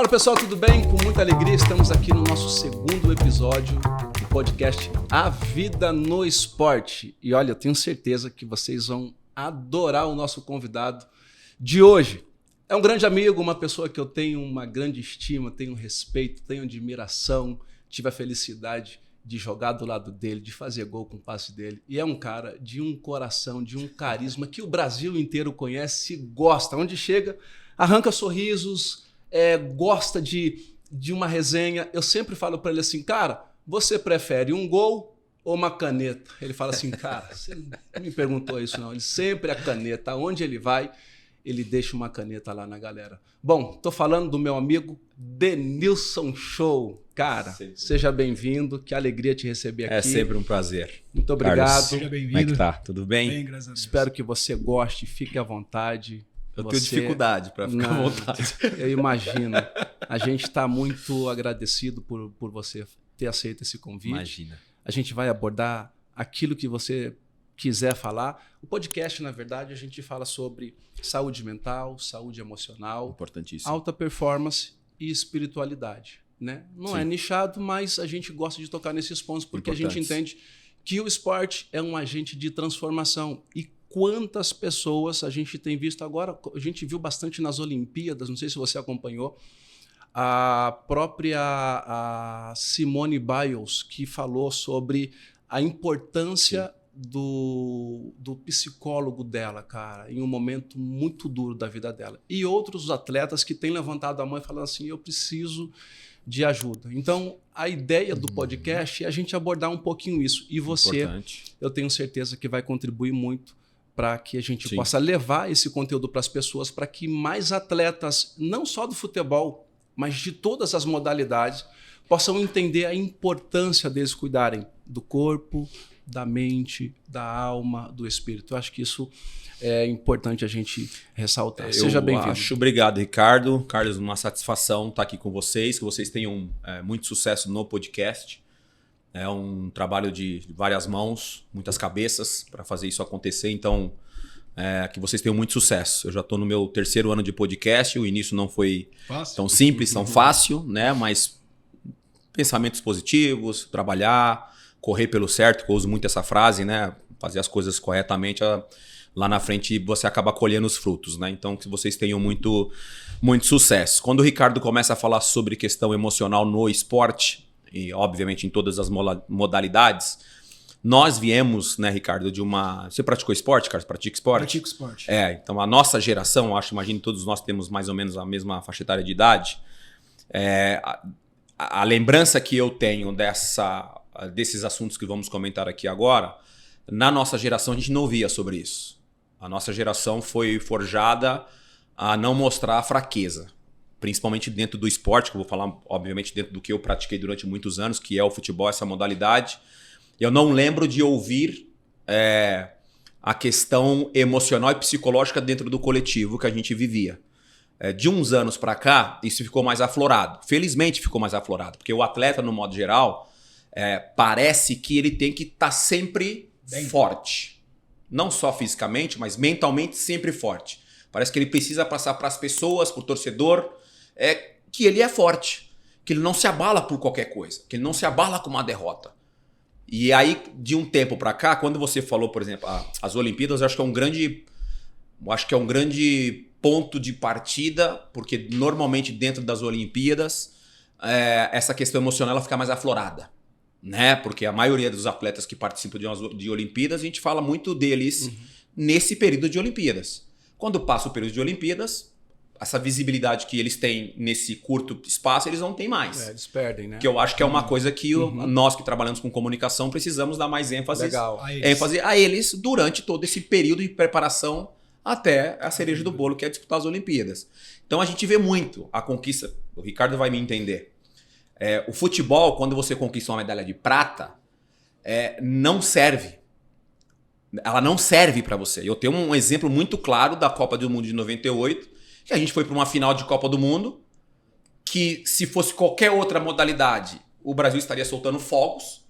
Fala pessoal, tudo bem? Com muita alegria estamos aqui no nosso segundo episódio do podcast A Vida no Esporte. E olha, eu tenho certeza que vocês vão adorar o nosso convidado de hoje. É um grande amigo, uma pessoa que eu tenho uma grande estima, tenho respeito, tenho admiração, tive a felicidade de jogar do lado dele, de fazer gol com o passe dele. E é um cara de um coração, de um carisma que o Brasil inteiro conhece e gosta. Onde chega, arranca sorrisos, gosta de uma resenha. Eu sempre falo para ele assim, cara, você prefere um gol ou uma caneta? Ele fala assim, cara, você não me perguntou isso não. Ele sempre é a caneta. Aonde ele vai, ele deixa uma caneta lá na galera. Bom, tô falando do meu amigo Denilson Show. Cara, seja bem-vindo. Que alegria te receber aqui. É sempre um prazer. Muito obrigado. Carlos, seja bem-vindo. como é que tá? Tudo bem? Bem, graças a Deus. Espero que você goste, fique à vontade. Eu tenho dificuldade para ficar à vontade. Eu imagino. A gente está muito agradecido por você ter aceito esse convite. Imagina. A gente vai abordar aquilo que você quiser falar. O podcast, na verdade, a gente fala sobre saúde mental, saúde emocional, Importantíssimo. alta performance e espiritualidade. Né? Não é nichado, mas a gente gosta de tocar nesses pontos porque a gente entende que o esporte é um agente de transformação. E quantas pessoas a gente tem visto agora, a gente viu bastante nas Olimpíadas, não sei se você acompanhou, a própria Simone Biles, que falou sobre a importância do psicólogo dela, cara, em um momento muito duro da vida dela. E outros atletas que têm levantado a mão e falado assim, eu preciso de ajuda. Então, a ideia do podcast é a gente abordar um pouquinho isso. E você, eu tenho certeza que vai contribuir muito para que a gente possa levar esse conteúdo para as pessoas, para que mais atletas, não só do futebol, mas de todas as modalidades, possam entender a importância deles cuidarem do corpo, da mente, da alma, do espírito. Eu acho que isso é importante a gente ressaltar. Seja bem-vindo. Obrigado, Ricardo. Carlos, uma satisfação estar aqui com vocês, que vocês tenham muito sucesso no podcast. É um trabalho de várias mãos, muitas cabeças para fazer isso acontecer. Então, que vocês tenham muito sucesso. Eu já estou no meu 3º ano de podcast. O início não foi tão simples, tão fácil, né? Mas pensamentos positivos, trabalhar, correr pelo certo, que eu uso muito essa frase, né? Fazer as coisas corretamente, lá na frente você acaba colhendo os frutos, né? Então, que vocês tenham muito, muito sucesso. Quando o Ricardo começa a falar sobre questão emocional no esporte, e obviamente em todas as modalidades, nós viemos, né, Ricardo, de uma... Você praticou esporte, Carlos? Pratica esporte? Pratico esporte. Então a nossa geração, imagino que todos nós temos mais ou menos a mesma faixa etária de idade, a lembrança que eu tenho desses assuntos que vamos comentar aqui agora, na nossa geração a gente não ouvia sobre isso. A nossa geração foi forjada a não mostrar a fraqueza. Principalmente dentro do esporte, que eu vou falar, obviamente, dentro do que eu pratiquei durante muitos anos, que é o futebol, essa modalidade. Eu não lembro de ouvir a questão emocional e psicológica dentro do coletivo que a gente vivia. De uns anos para cá, isso ficou mais aflorado. Felizmente ficou mais aflorado, porque o atleta, no modo geral, parece que ele tem que estar sempre forte. Não só fisicamente, mas mentalmente sempre forte. Parece que ele precisa passar para as pessoas, para o torcedor, que ele é forte, que ele não se abala por qualquer coisa, que ele não se abala com uma derrota. E aí, de um tempo para cá, quando você falou, por exemplo, as Olimpíadas, eu acho que é um grande ponto de partida, porque normalmente dentro das Olimpíadas, essa questão emocional ela fica mais aflorada, né? Porque a maioria dos atletas que participam de Olimpíadas, a gente fala muito deles nesse período de Olimpíadas. Quando passa o período de Olimpíadas, essa visibilidade que eles têm nesse curto espaço, eles não têm mais. Eles perdem, né? Que eu acho que é uma coisa que nós que trabalhamos com comunicação precisamos dar mais ênfase a eles durante todo esse período de preparação até a cereja do bolo, que é disputar as Olimpíadas. Então a gente vê muito a conquista, o Ricardo vai me entender. O futebol, quando você conquista uma medalha de prata, não serve. Ela não serve para você. Eu tenho um exemplo muito claro da Copa do Mundo de 98, que a gente foi para uma final de Copa do Mundo, que se fosse qualquer outra modalidade, o Brasil estaria soltando fogos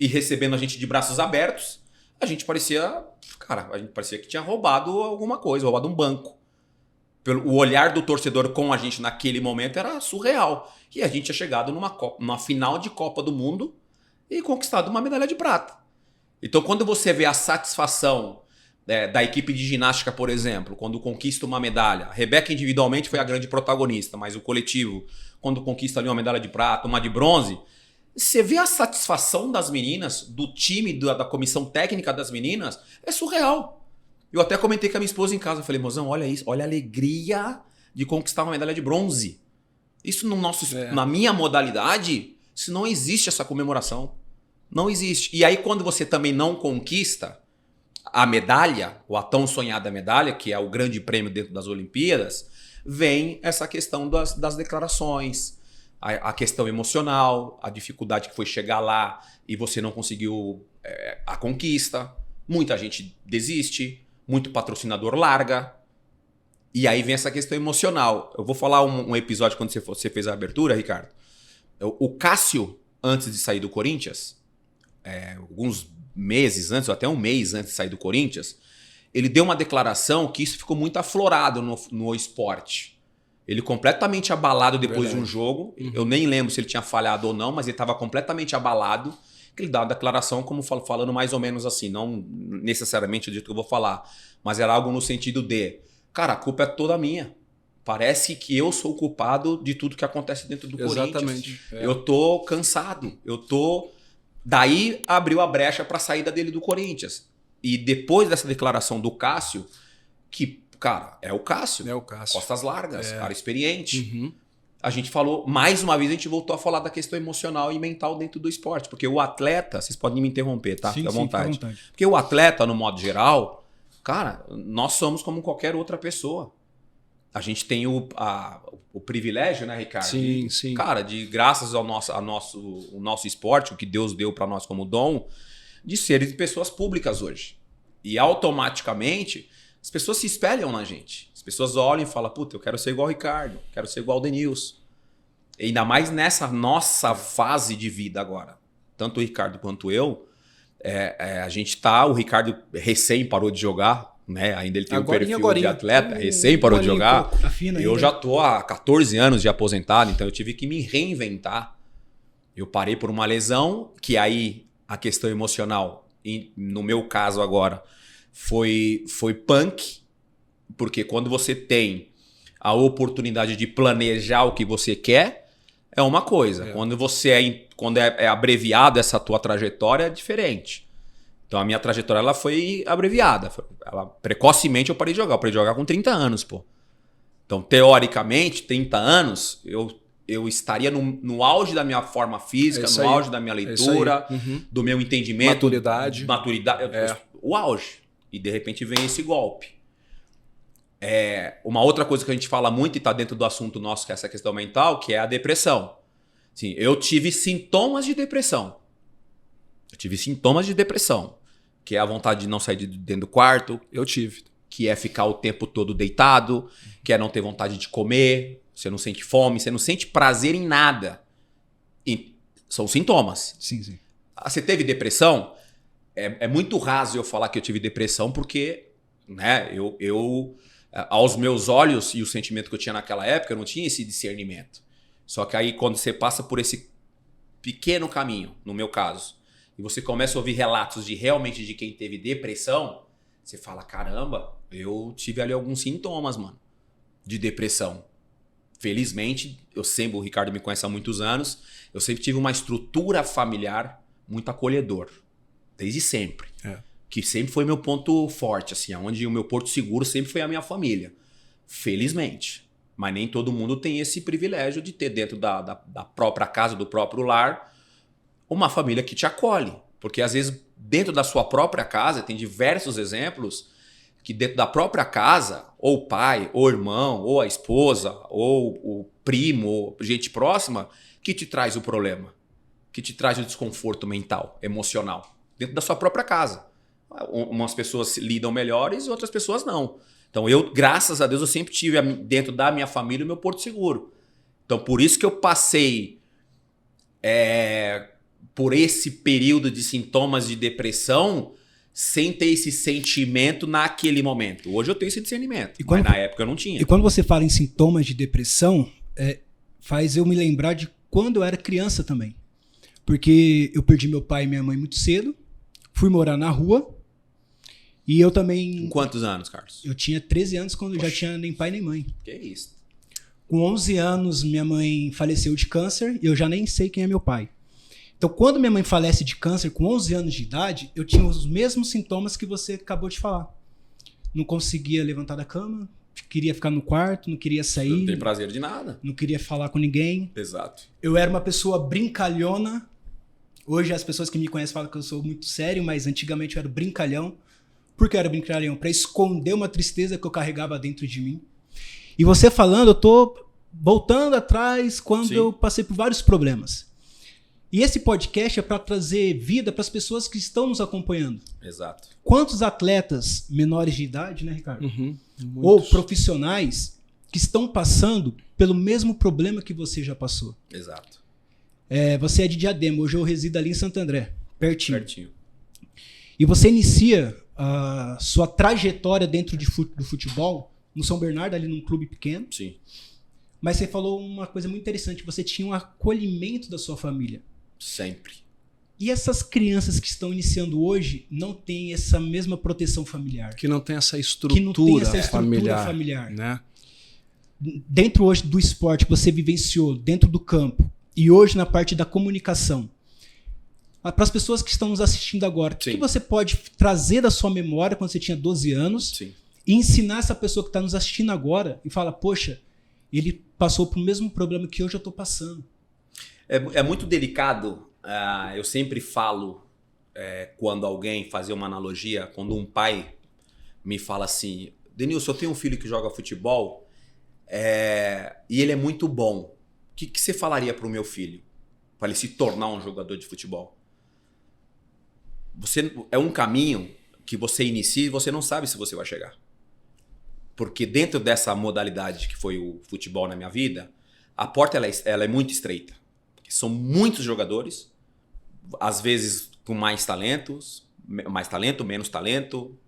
e recebendo a gente de braços abertos. A gente parecia que tinha roubado alguma coisa, roubado um banco. o olhar do torcedor com a gente naquele momento era surreal. E a gente tinha chegado numa final de Copa do Mundo e conquistado uma medalha de prata. Então, quando você vê a satisfação da equipe de ginástica, por exemplo, quando conquista uma medalha, a Rebeca individualmente foi a grande protagonista, mas o coletivo, quando conquista ali uma medalha de prata, uma de bronze, você vê a satisfação das meninas, do time, da comissão técnica das meninas, é surreal. Eu até comentei com a minha esposa em casa, eu falei, mozão, olha isso, olha a alegria de conquistar uma medalha de bronze. Isso na minha modalidade, isso não existe, essa comemoração. Não existe. E aí quando você também não conquista a medalha, ou a tão sonhada medalha, que é o grande prêmio dentro das Olimpíadas, vem essa questão das declarações, a questão emocional, a dificuldade que foi chegar lá e você não conseguiu a conquista. Muita gente desiste, muito patrocinador larga. E aí vem essa questão emocional. Eu vou falar um episódio quando você fez a abertura, Ricardo. O Cássio, antes de sair do Corinthians, alguns meses antes, ou até um mês antes de sair do Corinthians, ele deu uma declaração que isso ficou muito aflorado no esporte. Ele completamente abalado depois de um jogo. Uhum. Eu nem lembro se ele tinha falhado ou não, mas ele estava completamente abalado. Ele dá a declaração como falando mais ou menos assim, não necessariamente do jeito que eu vou falar, mas era algo no sentido de, cara, a culpa é toda minha. Parece que eu sou o culpado de tudo que acontece dentro do Corinthians. Exatamente. Eu tô cansado, Daí abriu a brecha para a saída dele do Corinthians. E depois dessa declaração do Cássio, que, cara, é o Cássio. Costas largas, cara experiente. Uhum. A gente falou, mais uma vez, a gente voltou a falar da questão emocional e mental dentro do esporte. Porque o atleta, vocês podem me interromper, tá? Fique à vontade. Porque o atleta, no modo geral, cara, nós somos como qualquer outra pessoa. A gente tem o privilégio, né, Ricardo? Sim, sim. Cara, graças ao nosso esporte, o que Deus deu para nós como dom, de serem pessoas públicas hoje. E automaticamente, as pessoas se espelham na gente. As pessoas olham e falam, puta, eu quero ser igual o Ricardo, quero ser igual o Denilson. E ainda mais nessa nossa fase de vida agora. Tanto o Ricardo quanto eu, a gente o Ricardo recém parou de jogar, né? Ainda ele tem um perfil de atleta, recém parou de jogar. Eu já tô há 14 anos de aposentado, então eu tive que me reinventar. Eu parei por uma lesão, que aí a questão emocional, no meu caso agora, foi punk, porque quando você tem a oportunidade de planejar o que você quer, é uma coisa. Quando é abreviado essa tua trajetória, é diferente. Então a minha trajetória ela foi abreviada. Precocemente eu parei de jogar. Eu parei de jogar com 30 anos, pô. Então, teoricamente, 30 anos, eu estaria no auge da minha forma física, no auge da minha leitura, do meu entendimento. Maturidade. O auge. E de repente vem esse golpe. Uma outra coisa que a gente fala muito e está dentro do assunto nosso, que é essa questão mental, que é a depressão. Sim, eu tive sintomas de depressão. Que é a vontade de não sair de dentro do quarto. Eu tive. Que é ficar o tempo todo deitado, que é não ter vontade de comer, você não sente fome, você não sente prazer em nada. E são sintomas. Sim, sim. Você teve depressão? É muito raso eu falar que eu tive depressão, porque, né, eu aos meus olhos e o sentimento que eu tinha naquela época, eu não tinha esse discernimento. Só que aí quando você passa por esse pequeno caminho, no meu caso, e você começa a ouvir relatos de quem teve depressão, você fala, caramba, eu tive ali alguns sintomas, mano, de depressão. Felizmente, o Ricardo me conhece há muitos anos, eu sempre tive uma estrutura familiar muito acolhedor. Desde sempre. Que sempre foi meu ponto forte, assim, onde o meu porto seguro sempre foi a minha família. Felizmente. Mas nem todo mundo tem esse privilégio de ter dentro da própria casa, do próprio lar, uma família que te acolhe. Porque às vezes dentro da sua própria casa, tem diversos exemplos que dentro da própria casa, ou o pai, ou o irmão, ou a esposa, ou o primo, ou gente próxima, que te traz o problema. Que te traz o desconforto mental, emocional. Dentro da sua própria casa. Umas pessoas lidam melhores e outras pessoas não. Então eu, graças a Deus, eu sempre tive dentro da minha família o meu porto seguro. Então por isso que eu passei por esse período de sintomas de depressão sem ter esse sentimento naquele momento. Hoje eu tenho esse discernimento, mas na época eu não tinha. E quando você fala em sintomas de depressão, faz eu me lembrar de quando eu era criança também. Porque eu perdi meu pai e minha mãe muito cedo, fui morar na rua, e eu também... Com quantos anos, Carlos? Eu tinha 13 anos quando eu já tinha nem pai nem mãe. Que isso. Com 11 anos, minha mãe faleceu de câncer e eu já nem sei quem é meu pai. Então, quando minha mãe falece de câncer com 11 anos de idade, eu tinha os mesmos sintomas que você acabou de falar. Não conseguia levantar da cama, queria ficar no quarto, não queria sair. Não tem prazer de nada. Não queria falar com ninguém. Exato. Eu era uma pessoa brincalhona. Hoje as pessoas que me conhecem falam que eu sou muito sério, mas antigamente eu era brincalhão. Por que eu era brincalhão? Para esconder uma tristeza que eu carregava dentro de mim. E você falando, eu tô voltando atrás quando eu passei por vários problemas. E esse podcast é para trazer vida para as pessoas que estão nos acompanhando. Exato. Quantos atletas menores de idade, né, Ricardo? Ou profissionais que estão passando pelo mesmo problema que você já passou. Exato. Você é de Diadema, hoje eu resido ali em Santo André, pertinho. E você inicia a sua trajetória dentro do futebol no São Bernardo, ali num clube pequeno. Sim. Mas você falou uma coisa muito interessante, você tinha um acolhimento da sua família. Sempre. E essas crianças que estão iniciando hoje não têm essa mesma proteção familiar. Que não tem essa estrutura, familiar. Né? Dentro hoje do esporte que você vivenciou, dentro do campo, e hoje na parte da comunicação, para as pessoas que estão nos assistindo agora, o que você pode trazer da sua memória quando você tinha 12 anos e ensinar essa pessoa que está nos assistindo agora e fala, poxa, ele passou por o mesmo problema que hoje eu estou passando. É muito delicado. Eu sempre falo, quando alguém, fazer uma analogia, quando um pai me fala assim, Denilson, eu tenho um filho que joga futebol e ele é muito bom. O que você falaria para o meu filho? Para ele se tornar um jogador de futebol? É um caminho que você inicia e você não sabe se você vai chegar. Porque dentro dessa modalidade que foi o futebol na minha vida, a porta ela é muito estreita. Porque são muitos jogadores, às vezes com mais talento, menos talento.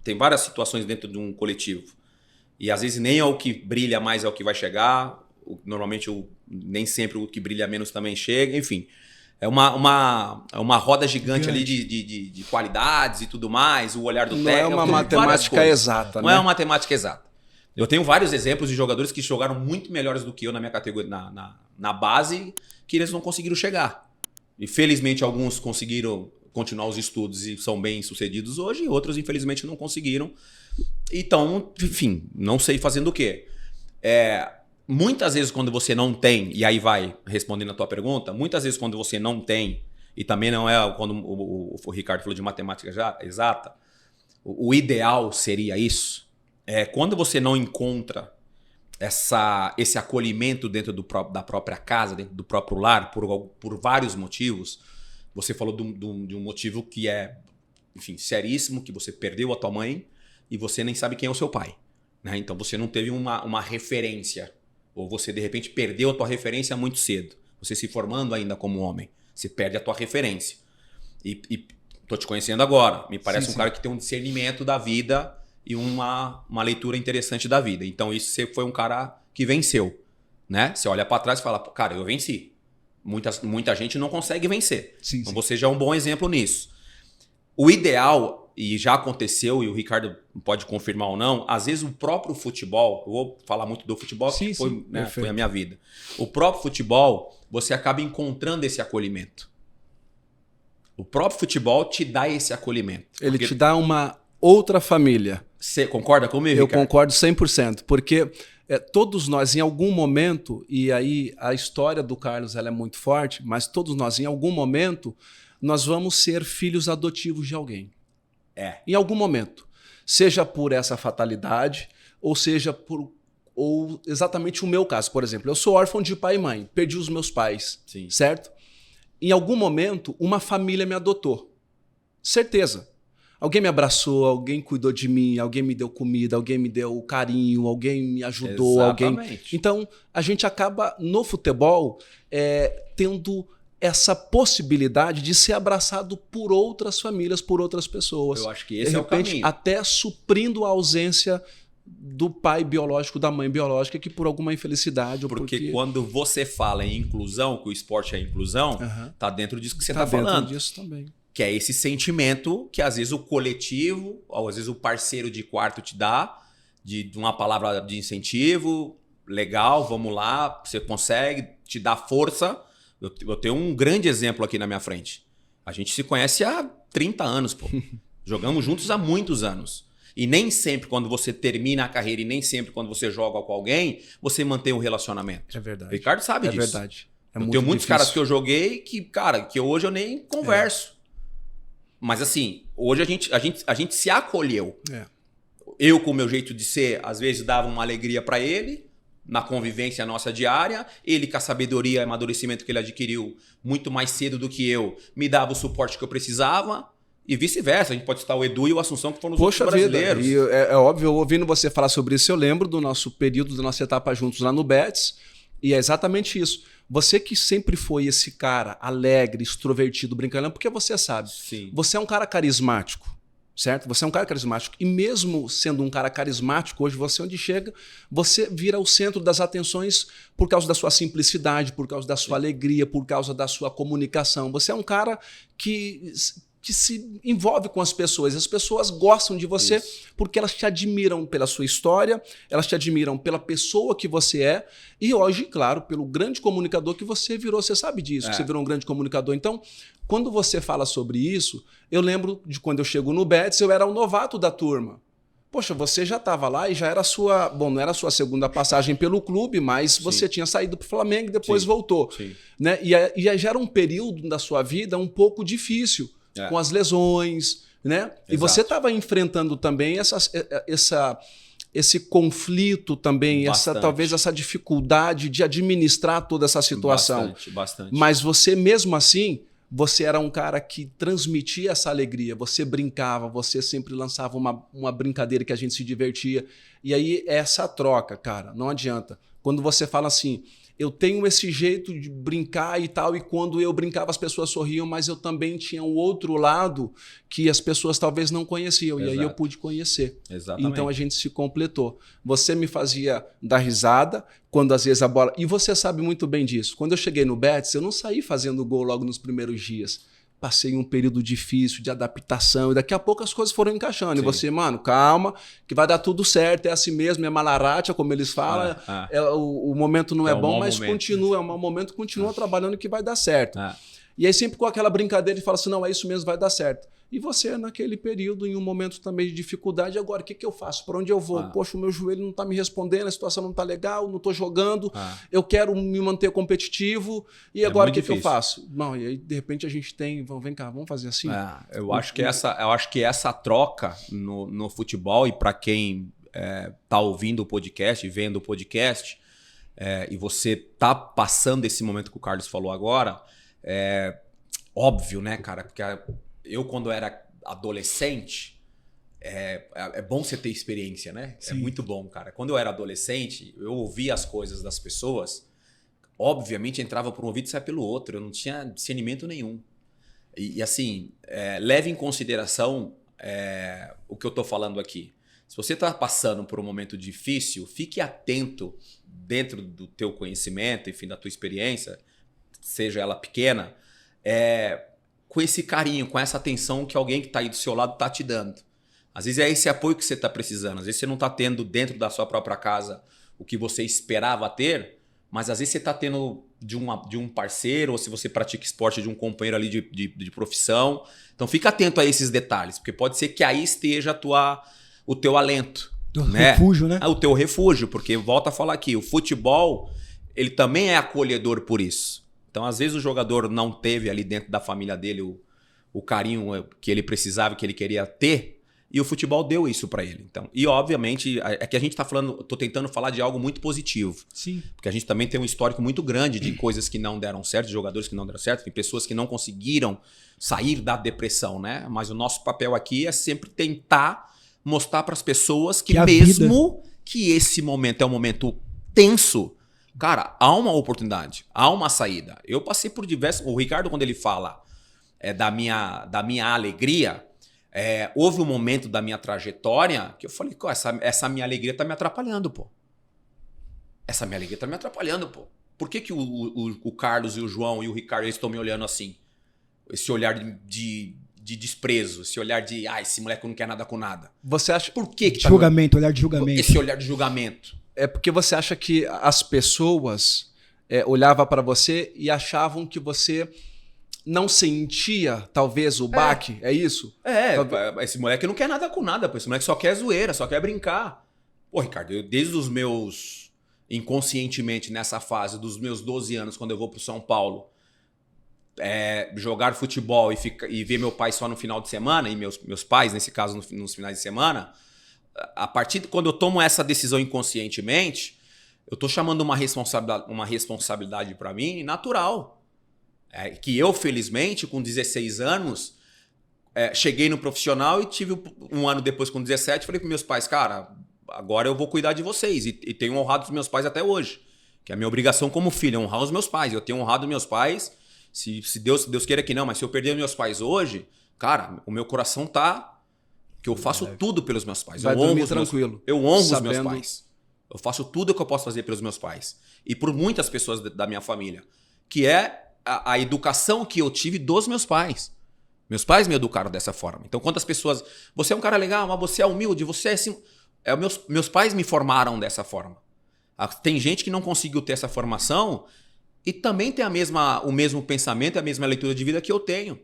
Tem várias situações dentro de um coletivo. E às vezes nem é o que brilha mais é o que vai chegar. Normalmente nem sempre o que brilha menos também chega. Enfim, é uma roda gigante ali de qualidades e tudo mais. O olhar do técnico. Não é uma matemática exata. Não é uma matemática exata. Eu tenho vários exemplos de jogadores que jogaram muito melhores do que eu na minha categoria, na base, que eles não conseguiram chegar. E felizmente alguns conseguiram continuar os estudos e são bem sucedidos hoje, e outros infelizmente não conseguiram. Então, enfim, não sei fazendo o quê. Muitas vezes quando você não tem, e aí vai respondendo a tua pergunta, muitas vezes quando você não tem, e também não é quando o Ricardo falou de matemática exata, o ideal seria isso, quando você não encontra esse acolhimento dentro da própria casa, dentro do próprio lar, por vários motivos. Você falou de um motivo que é, enfim, seríssimo, que você perdeu a tua mãe e você nem sabe quem é o seu pai. Né? Então você não teve uma referência, ou você de repente perdeu a tua referência muito cedo. Você se formando ainda como homem, você perde a tua referência. E tô te conhecendo agora, me parece um cara que tem um discernimento da vida e uma leitura interessante da vida. Então isso você foi um cara que venceu, né? Você olha para trás e fala, cara, eu venci. Muita gente não consegue vencer. Então você já é um bom exemplo nisso. O ideal, e já aconteceu, e o Ricardo pode confirmar ou não, às vezes o próprio futebol, eu vou falar muito do futebol, que foi a minha vida. O próprio futebol, você acaba encontrando esse acolhimento. O próprio futebol te dá esse acolhimento. Ele te dá uma outra família. Você concorda comigo, Eu Ricardo? concordo 100%, porque todos nós, em algum momento, e aí a história do Carlos ela é muito forte, mas todos nós, em algum momento, nós vamos ser filhos adotivos de alguém. Em algum momento. Seja por essa fatalidade, ou seja ou exatamente o meu caso. Por exemplo, eu sou órfão de pai e mãe, perdi os meus pais, certo? Em algum momento, uma família me adotou. Certeza. Alguém me abraçou, alguém cuidou de mim, alguém me deu comida, alguém me deu carinho, alguém me ajudou. Exatamente. Então, a gente acaba, no futebol, tendo essa possibilidade de ser abraçado por outras famílias, por outras pessoas. Eu acho que esse é o caminho. Até suprindo a ausência do pai biológico, da mãe biológica, que por alguma infelicidade... Porque quando você fala em inclusão, que o esporte é inclusão, tá dentro disso que você tá falando. Tá dentro disso também. Que é esse sentimento que às vezes o coletivo, ou às vezes o parceiro de quarto te dá, de uma palavra de incentivo, legal, vamos lá, você consegue, te dá força. Eu tenho um grande exemplo aqui na minha frente. A gente se conhece há 30 anos, pô. Jogamos juntos há muitos anos. E nem sempre quando você termina a carreira e nem sempre quando você joga com alguém, você mantém um relacionamento. É verdade. O Ricardo sabe disso. É verdade. Eu tenho muitos caras que eu joguei que, cara, que hoje eu nem converso. Mas assim, hoje a gente se acolheu. Eu, com o meu jeito de ser, às vezes dava uma alegria para ele, na convivência nossa diária. Ele, com a sabedoria e amadurecimento que ele adquiriu muito mais cedo do que eu, me dava o suporte que eu precisava. E vice-versa, a gente pode citar o Edu e o Assunção, que foram os outros brasileiros. E é óbvio, ouvindo você falar sobre isso, eu lembro do nosso período, da nossa etapa juntos lá no Betis, e é exatamente isso. Você que sempre foi esse cara alegre, extrovertido, brincalhão, porque você sabe, você é um cara carismático, certo? Você é um cara carismático. E mesmo sendo um cara carismático, hoje você onde chega, você vira o centro das atenções por causa da sua simplicidade, por causa da sua alegria, por causa da sua comunicação. Você é um cara que se envolve com as pessoas gostam de você porque elas te admiram pela sua história, elas te admiram pela pessoa que você é e hoje, claro, pelo grande comunicador que você virou, você sabe disso, que você virou um grande comunicador. Então, quando você fala sobre isso, eu lembro de quando eu chego no Betis, eu era o novato da turma. Poxa, você já estava lá e já era a sua... Bom, não era a sua segunda passagem pelo clube, mas você tinha saído para o Flamengo e depois voltou. Né? E já era um período da sua vida um pouco difícil, com as lesões, né? E você estava enfrentando também esse conflito também, talvez essa dificuldade de administrar toda essa situação. Bastante. Mas você mesmo assim, você era um cara que transmitia essa alegria, você brincava, você sempre lançava uma brincadeira que a gente se divertia. E aí essa troca, cara, não adianta. Quando você fala assim... Eu tenho esse jeito de brincar e tal, e quando eu brincava as pessoas sorriam, mas eu também tinha um outro lado que as pessoas talvez não conheciam, e aí eu pude conhecer. Exatamente. Então a gente se completou. Você me fazia dar risada quando às vezes a bola... E você sabe muito bem disso. Quando eu cheguei no Betis, eu não saí fazendo gol logo nos primeiros dias. Passei um período difícil de adaptação e daqui a pouco as coisas foram encaixando. E você, mano, calma, que vai dar tudo certo, é assim mesmo, é malaracha, como eles falam. O momento não é bom, mas continua, é um mau momento, continua trabalhando que vai dar certo. E aí sempre com aquela brincadeira de falar assim, não, é isso mesmo, vai dar certo. E você, naquele período, em um momento também de dificuldade, agora, o que eu faço? Para onde eu vou? Poxa, o meu joelho não está me respondendo, a situação não está legal, não estou jogando, eu quero me manter competitivo, e agora o que eu faço? Não, e aí, de repente, a gente tem... Vem cá, vamos fazer assim? Eu acho que essa troca no futebol, e para quem está ouvindo o podcast, vendo o podcast, e você está passando esse momento que o Carlos falou agora, óbvio, né, cara? Porque eu, quando era adolescente, é bom você ter experiência, né? Sim. É muito bom, cara. Quando eu era adolescente, eu ouvia as coisas das pessoas, obviamente entrava por um ouvido e saia pelo outro. Eu não tinha discernimento nenhum. E assim, leve em consideração o que eu tô falando aqui. Se você está passando por um momento difícil, fique atento dentro do teu conhecimento, enfim, da tua experiência, seja ela pequena, com esse carinho, com essa atenção que alguém que está aí do seu lado está te dando. Às vezes é esse apoio que você está precisando. Às vezes você não está tendo dentro da sua própria casa o que você esperava ter, mas às vezes você está tendo de um parceiro, ou se você pratica esporte, de um companheiro ali de profissão. Então fica atento a esses detalhes, porque pode ser que aí esteja o teu alento. Refúgio, né? O teu refúgio, porque volta a falar aqui, o futebol ele também é acolhedor por isso. Então, às vezes, o jogador não teve ali dentro da família dele o carinho que ele precisava, que ele queria ter, e o futebol deu isso para ele. Então, e, obviamente, é que a gente está falando, estou tentando falar de algo muito positivo. Sim. Porque a gente também tem um histórico muito grande de coisas que não deram certo, de jogadores que não deram certo, de pessoas que não conseguiram sair da depressão, né? Mas o nosso papel aqui é sempre tentar mostrar para as pessoas que mesmo que esse momento é um momento tenso, Cara, há uma oportunidade, há uma saída. Eu passei por diversos... O Ricardo, quando ele fala da minha alegria, houve um momento da minha trajetória que eu falei, essa minha alegria tá me atrapalhando, pô. Essa minha alegria tá me atrapalhando, pô. Por que o Carlos e o João e o Ricardo eles estão me olhando assim? Esse olhar de desprezo, esse olhar de esse moleque não quer nada com nada. Você acha... Por que tá julgamento, olhar de julgamento. Esse olhar de julgamento. É porque você acha que as pessoas olhavam para você e achavam que você não sentia, talvez, o baque? É isso? Esse moleque não quer nada com nada, pô. Esse moleque só quer zoeira, só quer brincar. Pô, Ricardo, eu, desde os meus... Inconscientemente, nessa fase dos meus 12 anos, quando eu vou pro São Paulo, jogar futebol e ver meu pai só no final de semana, e meus pais, nesse caso, nos finais de semana, a partir de quando eu tomo essa decisão inconscientemente, eu tô chamando uma responsabilidade para mim natural. Que eu, felizmente, com 16 anos, cheguei no profissional e tive um ano depois, com 17, falei para meus pais, cara, agora eu vou cuidar de vocês. E tenho honrado os meus pais até hoje. Que é a minha obrigação como filho, é honrar os meus pais. Eu tenho honrado meus pais, se Deus queira que não, mas se eu perder meus pais hoje, cara, o meu coração tá... Que eu faço tudo pelos meus pais. Vai dormir tranquilo. Eu honro os meus pais. Eu faço tudo o que eu posso fazer pelos meus pais. E por muitas pessoas da minha família. Que é a educação que eu tive dos meus pais. Meus pais me educaram dessa forma. Então, quantas pessoas... Você é um cara legal, mas você é humilde, você é assim... Meus pais me formaram dessa forma. Tem gente que não conseguiu ter essa formação e também tem o mesmo pensamento e a mesma leitura de vida que eu tenho.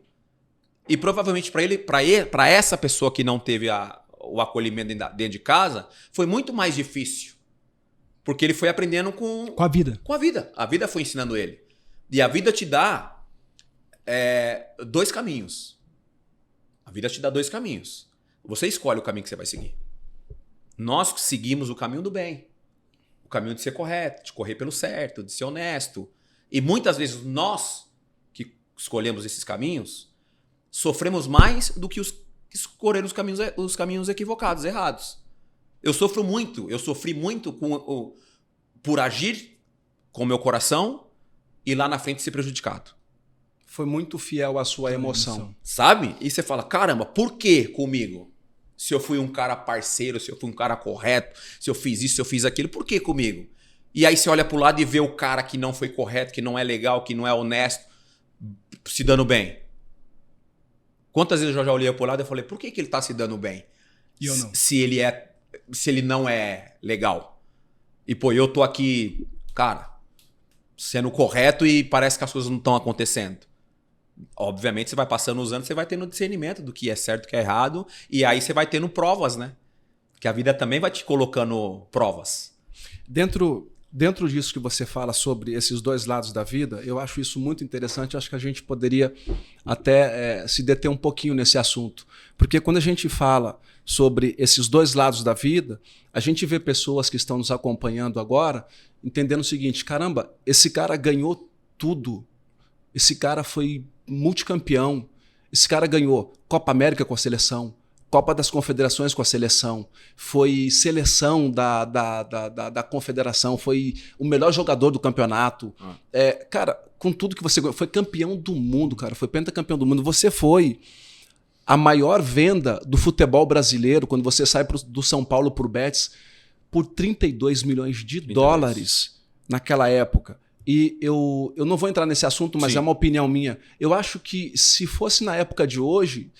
E provavelmente para essa pessoa que não teve o acolhimento dentro de casa, foi muito mais difícil. Porque ele foi aprendendo com a vida. Com a vida. A vida foi ensinando ele. E a vida te dá 2 caminhos. A vida te dá 2 caminhos. Você escolhe o caminho que você vai seguir. Nós seguimos o caminho do bem. O caminho de ser correto, de correr pelo certo, de ser honesto. E muitas vezes nós, que escolhemos esses caminhos, sofremos mais do que os que escolheram os caminhos equivocados, errados. Eu sofri muito por agir com o meu coração e lá na frente ser prejudicado. Foi muito fiel à sua emoção. Sabe? E você fala, caramba, por que comigo? Se eu fui um cara parceiro, se eu fui um cara correto, se eu fiz isso, se eu fiz aquilo, por que comigo? E aí você olha pro lado e vê o cara que não foi correto, que não é legal, que não é honesto, se dando bem. Quantas vezes eu já olhei pro lado e falei, por que ele tá se dando bem? E eu não. Se ele não é legal. E pô, eu tô aqui, cara, sendo correto e parece que as coisas não estão acontecendo. Obviamente, você vai passando os anos, você vai tendo discernimento do que é certo e que é errado. E aí você vai tendo provas, né? Que a vida também vai te colocando provas. Dentro disso que você fala sobre esses 2 lados da vida, eu acho isso muito interessante. Acho que a gente poderia até se deter um pouquinho nesse assunto. Porque quando a gente fala sobre esses 2 lados da vida, a gente vê pessoas que estão nos acompanhando agora entendendo o seguinte, caramba, esse cara ganhou tudo. Esse cara foi multicampeão. Esse cara ganhou Copa América com a seleção, Copa das Confederações com a seleção, foi seleção da confederação, foi o melhor jogador do campeonato. Cara, com tudo que você ganhou, foi campeão do mundo, cara, foi pentacampeão do mundo. Você foi a maior venda do futebol brasileiro quando você sai do São Paulo pro Betis por 32 milhões de dólares naquela época. E eu não vou entrar nesse assunto, mas é uma opinião minha. Eu acho que se fosse na época de hoje,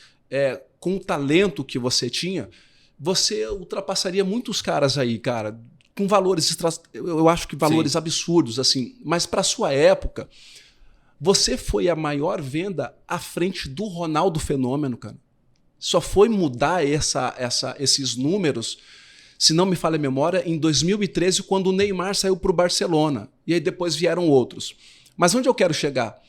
com o talento que você tinha, você ultrapassaria muitos caras aí, cara, com valores, eu acho que valores absurdos, assim. Mas para sua época, você foi a maior venda à frente do Ronaldo Fenômeno, cara. Só foi mudar esses números, se não me falha a memória, em 2013, quando o Neymar saiu para o Barcelona. E aí depois vieram outros. Mas onde eu quero chegar?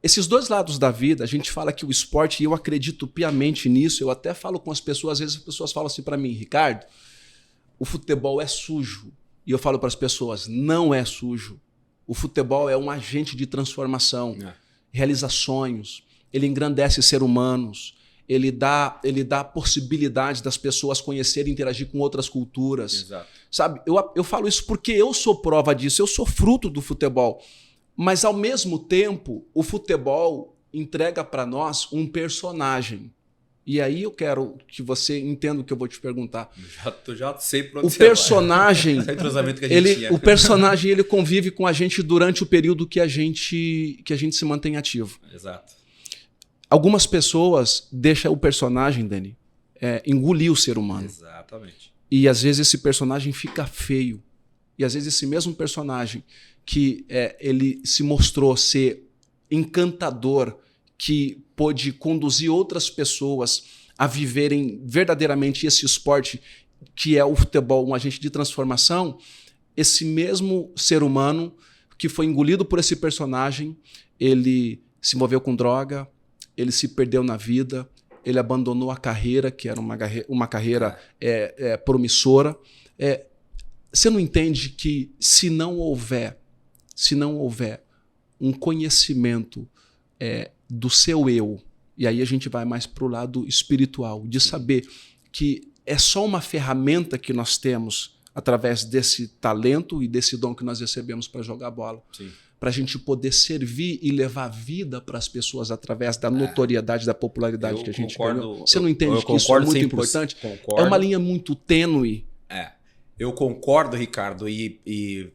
Esses 2 lados da vida, a gente fala que o esporte, e eu acredito piamente nisso, eu até falo com as pessoas, às vezes as pessoas falam assim para mim, Ricardo, o futebol é sujo. E eu falo para as pessoas, não é sujo. O futebol é um agente de transformação, realiza sonhos, ele engrandece seres humanos, ele dá a possibilidade das pessoas conhecerem e interagir com outras culturas. Exato. Sabe? Eu falo isso porque eu sou prova disso, eu sou fruto do futebol. Mas, ao mesmo tempo, o futebol entrega para nós um personagem. E aí eu quero que você entenda o que eu vou te perguntar. Eu já sei para onde o personagem, o personagem ele convive com a gente durante o período que a gente se mantém ativo. Exato. Algumas pessoas deixam o personagem, Dani, engolir o ser humano. Exatamente. E às vezes esse personagem fica feio. E às vezes esse mesmo personagem que ele se mostrou ser encantador, que pôde conduzir outras pessoas a viverem verdadeiramente esse esporte que é o futebol, um agente de transformação, esse mesmo ser humano que foi engolido por esse personagem, ele se envolveu com droga, ele se perdeu na vida, ele abandonou a carreira, que era uma carreira promissora. Você não entende que se não houver um conhecimento do seu eu, e aí a gente vai mais para o lado espiritual, de saber que é só uma ferramenta que nós temos através desse talento e desse dom que nós recebemos para jogar bola, para a gente poder servir e levar vida para as pessoas através da notoriedade, da popularidade que a gente ganhou. Você não entende que isso é muito importante? Concordo. É uma linha muito tênue. Eu concordo, Ricardo, e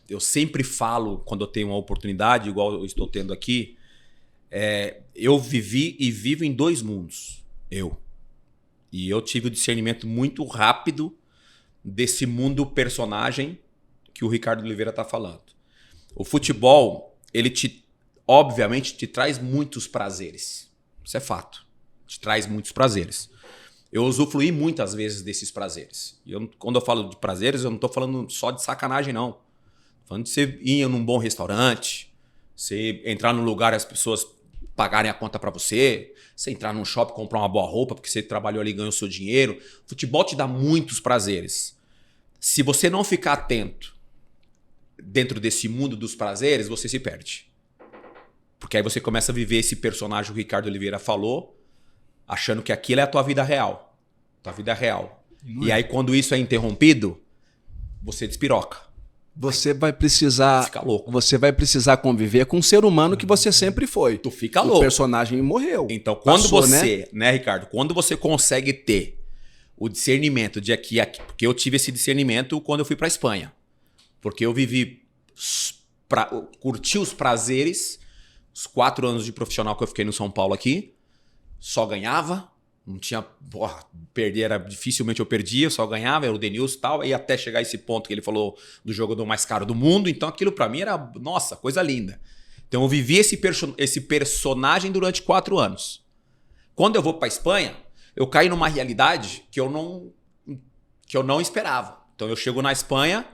eu sempre falo, quando eu tenho uma oportunidade, igual eu estou tendo aqui, eu vivi e vivo em dois mundos. E eu tive o discernimento muito rápido desse mundo personagem que o Ricardo Oliveira está falando. O futebol, ele obviamente te traz muitos prazeres. Isso é fato. Te traz muitos prazeres. Eu usufruí muitas vezes desses prazeres. Quando eu falo de prazeres, eu não estou falando só de sacanagem, não. Estou falando de você ir num bom restaurante, você entrar num lugar e as pessoas pagarem a conta para você, você entrar num shopping, comprar uma boa roupa porque você trabalhou ali e ganhou seu dinheiro. Futebol te dá muitos prazeres. Se você não ficar atento dentro desse mundo dos prazeres, você se perde. Porque aí você começa a viver esse personagem que o Ricardo Oliveira falou, achando que aquilo é a tua vida real. Tua vida real. E aí quando isso é interrompido, você despiroca. Você vai precisar. Fica louco. Você vai precisar conviver com um ser humano que você sempre foi. Tu fica louco. O personagem morreu. Então, quando você, né, Ricardo? Quando você consegue ter o discernimento de aqui, porque eu tive esse discernimento quando eu fui para Espanha. Porque eu curti os prazeres, os 4 anos de profissional que eu fiquei no São Paulo aqui, só ganhava. Não tinha. Perder dificilmente eu perdia, eu só ganhava, era o Denilson e tal, e até chegar a esse ponto que ele falou do jogador mais caro do mundo. Então aquilo pra mim era, nossa, coisa linda. Então eu vivi esse personagem durante 4 anos. Quando eu vou pra Espanha, eu caí numa realidade que eu não esperava. Então eu chego na Espanha,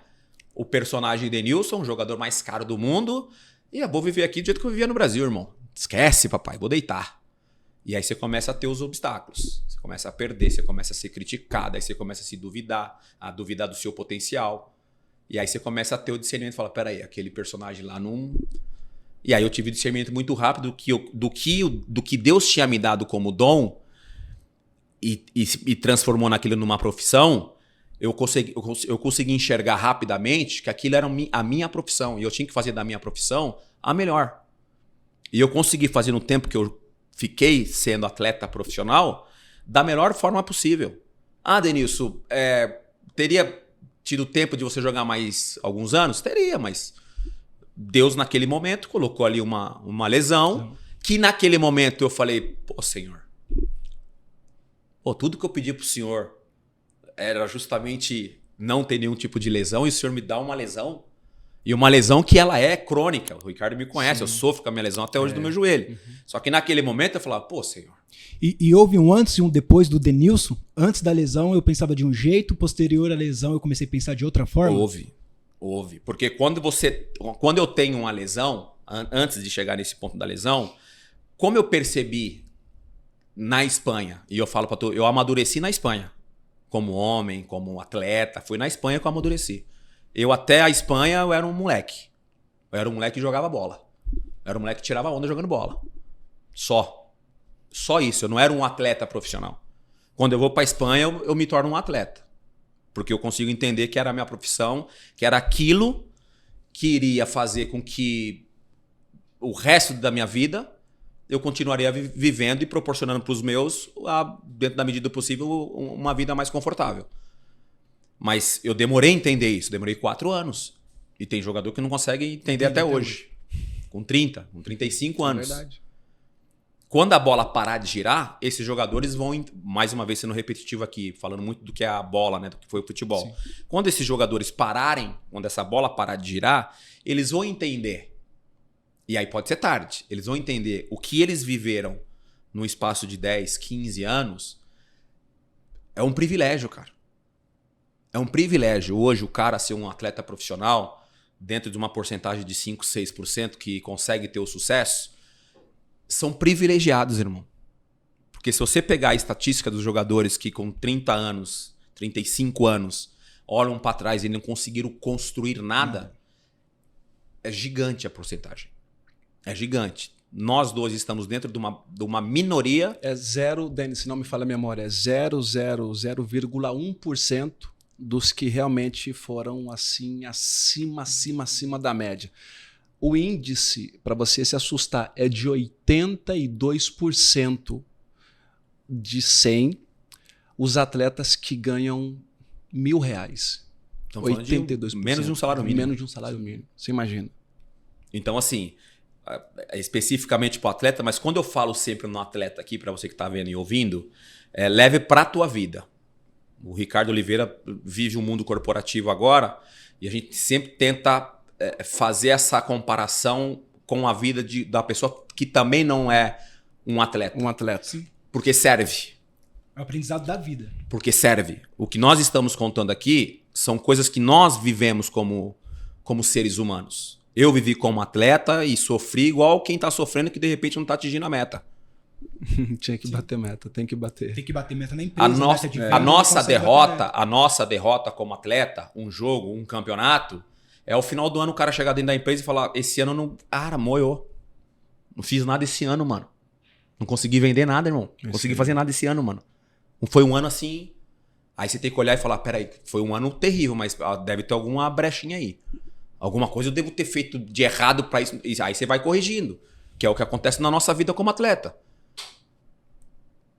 o personagem Denilson, o jogador mais caro do mundo, e eu vou viver aqui do jeito que eu vivia no Brasil, irmão. Esquece, papai, vou deitar. E aí você começa a ter os obstáculos, você começa a perder, você começa a ser criticado, aí você começa a se duvidar, a duvidar do seu potencial. E aí você começa a ter o discernimento e fala, peraí, aquele personagem lá não... E aí eu tive o discernimento muito rápido do que Deus tinha me dado como dom e transformou naquilo numa profissão. Eu consegui enxergar rapidamente que aquilo era a minha profissão e eu tinha que fazer da minha profissão a melhor. E eu consegui fazer no tempo que eu fiquei sendo atleta profissional da melhor forma possível. Denilson, teria tido tempo de você jogar mais alguns anos? Teria, mas Deus naquele momento colocou ali uma lesão que naquele momento eu falei, pô, Senhor, tudo que eu pedi pro Senhor era justamente não ter nenhum tipo de lesão e o Senhor me dá uma lesão. E uma lesão que ela é crônica. O Ricardo me conhece, eu sofro com a minha lesão até hoje do meu joelho. Só que naquele momento eu falava, pô, Senhor. E houve um antes e um depois do Denilson? Antes da lesão eu pensava de um jeito, posterior à lesão eu comecei a pensar de outra forma? Houve. Porque quando eu tenho uma lesão, antes de chegar nesse ponto da lesão, como eu percebi na Espanha, e eu falo pra tu, eu amadureci na Espanha. Como homem, como atleta, fui na Espanha que eu amadureci. Eu até a Espanha eu era um moleque. Eu era um moleque que jogava bola. Eu era um moleque que tirava onda jogando bola. Só. Só isso, eu não era um atleta profissional. Quando eu vou para a Espanha, eu me torno um atleta. Porque eu consigo entender que era a minha profissão, que era aquilo que iria fazer com que o resto da minha vida eu continuaria vivendo e proporcionando para os meus, dentro da medida do possível, uma vida mais confortável. Mas eu demorei a entender isso, demorei 4 anos. E tem jogador que não consegue entender até hoje. Com 30, com 35 anos. É verdade. Quando a bola parar de girar, esses jogadores vão, mais uma vez sendo repetitivo aqui, falando muito do que é a bola, né, do que foi o futebol. Sim. Quando esses jogadores pararem, quando essa bola parar de girar, eles vão entender. E aí pode ser tarde. Eles vão entender o que eles viveram no espaço de 10, 15 anos. É um privilégio, cara. É um privilégio hoje o cara ser um atleta profissional dentro de uma porcentagem de 5, 6% que consegue ter o sucesso. São privilegiados, irmão. Porque se você pegar a estatística dos jogadores que com 30 anos, 35 anos, olham para trás e não conseguiram construir nada, é gigante a porcentagem. É gigante. Nós dois estamos dentro de uma minoria. É zero, Denis, se não me falha a memória, é 0,1% dos que realmente foram assim, acima da média. O índice, para você se assustar, é de 82% de 100 os atletas que ganham R$1.000. Então, 82%. Menos de um salário mínimo. Menos de um salário mínimo, você imagina. Então, assim, especificamente para o atleta, mas quando eu falo sempre no atleta aqui, para você que está vendo e ouvindo, leve para a tua vida. O Ricardo Oliveira vive um mundo corporativo agora e a gente sempre tenta fazer essa comparação com a vida da pessoa que também não é um atleta. Um atleta. Sim. Porque serve. É o aprendizado da vida. Porque serve. O que nós estamos contando aqui são coisas que nós vivemos como seres humanos. Eu vivi como atleta e sofri igual quem está sofrendo que de repente não está atingindo a meta. Tinha que bater meta, tem que bater. Tem que bater meta na empresa. A nossa derrota como atleta, um jogo, um campeonato, é o final do ano o cara chegar dentro da empresa e falar: esse ano não. Cara, moiou. Não fiz nada esse ano, mano. Não consegui vender nada, irmão. Não consegui fazer nada esse ano, mano. Foi um ano assim. Aí você tem que olhar e falar: peraí, foi um ano terrível, mas deve ter alguma brechinha aí. Alguma coisa eu devo ter feito de errado para isso. Aí você vai corrigindo. Que é o que acontece na nossa vida como atleta.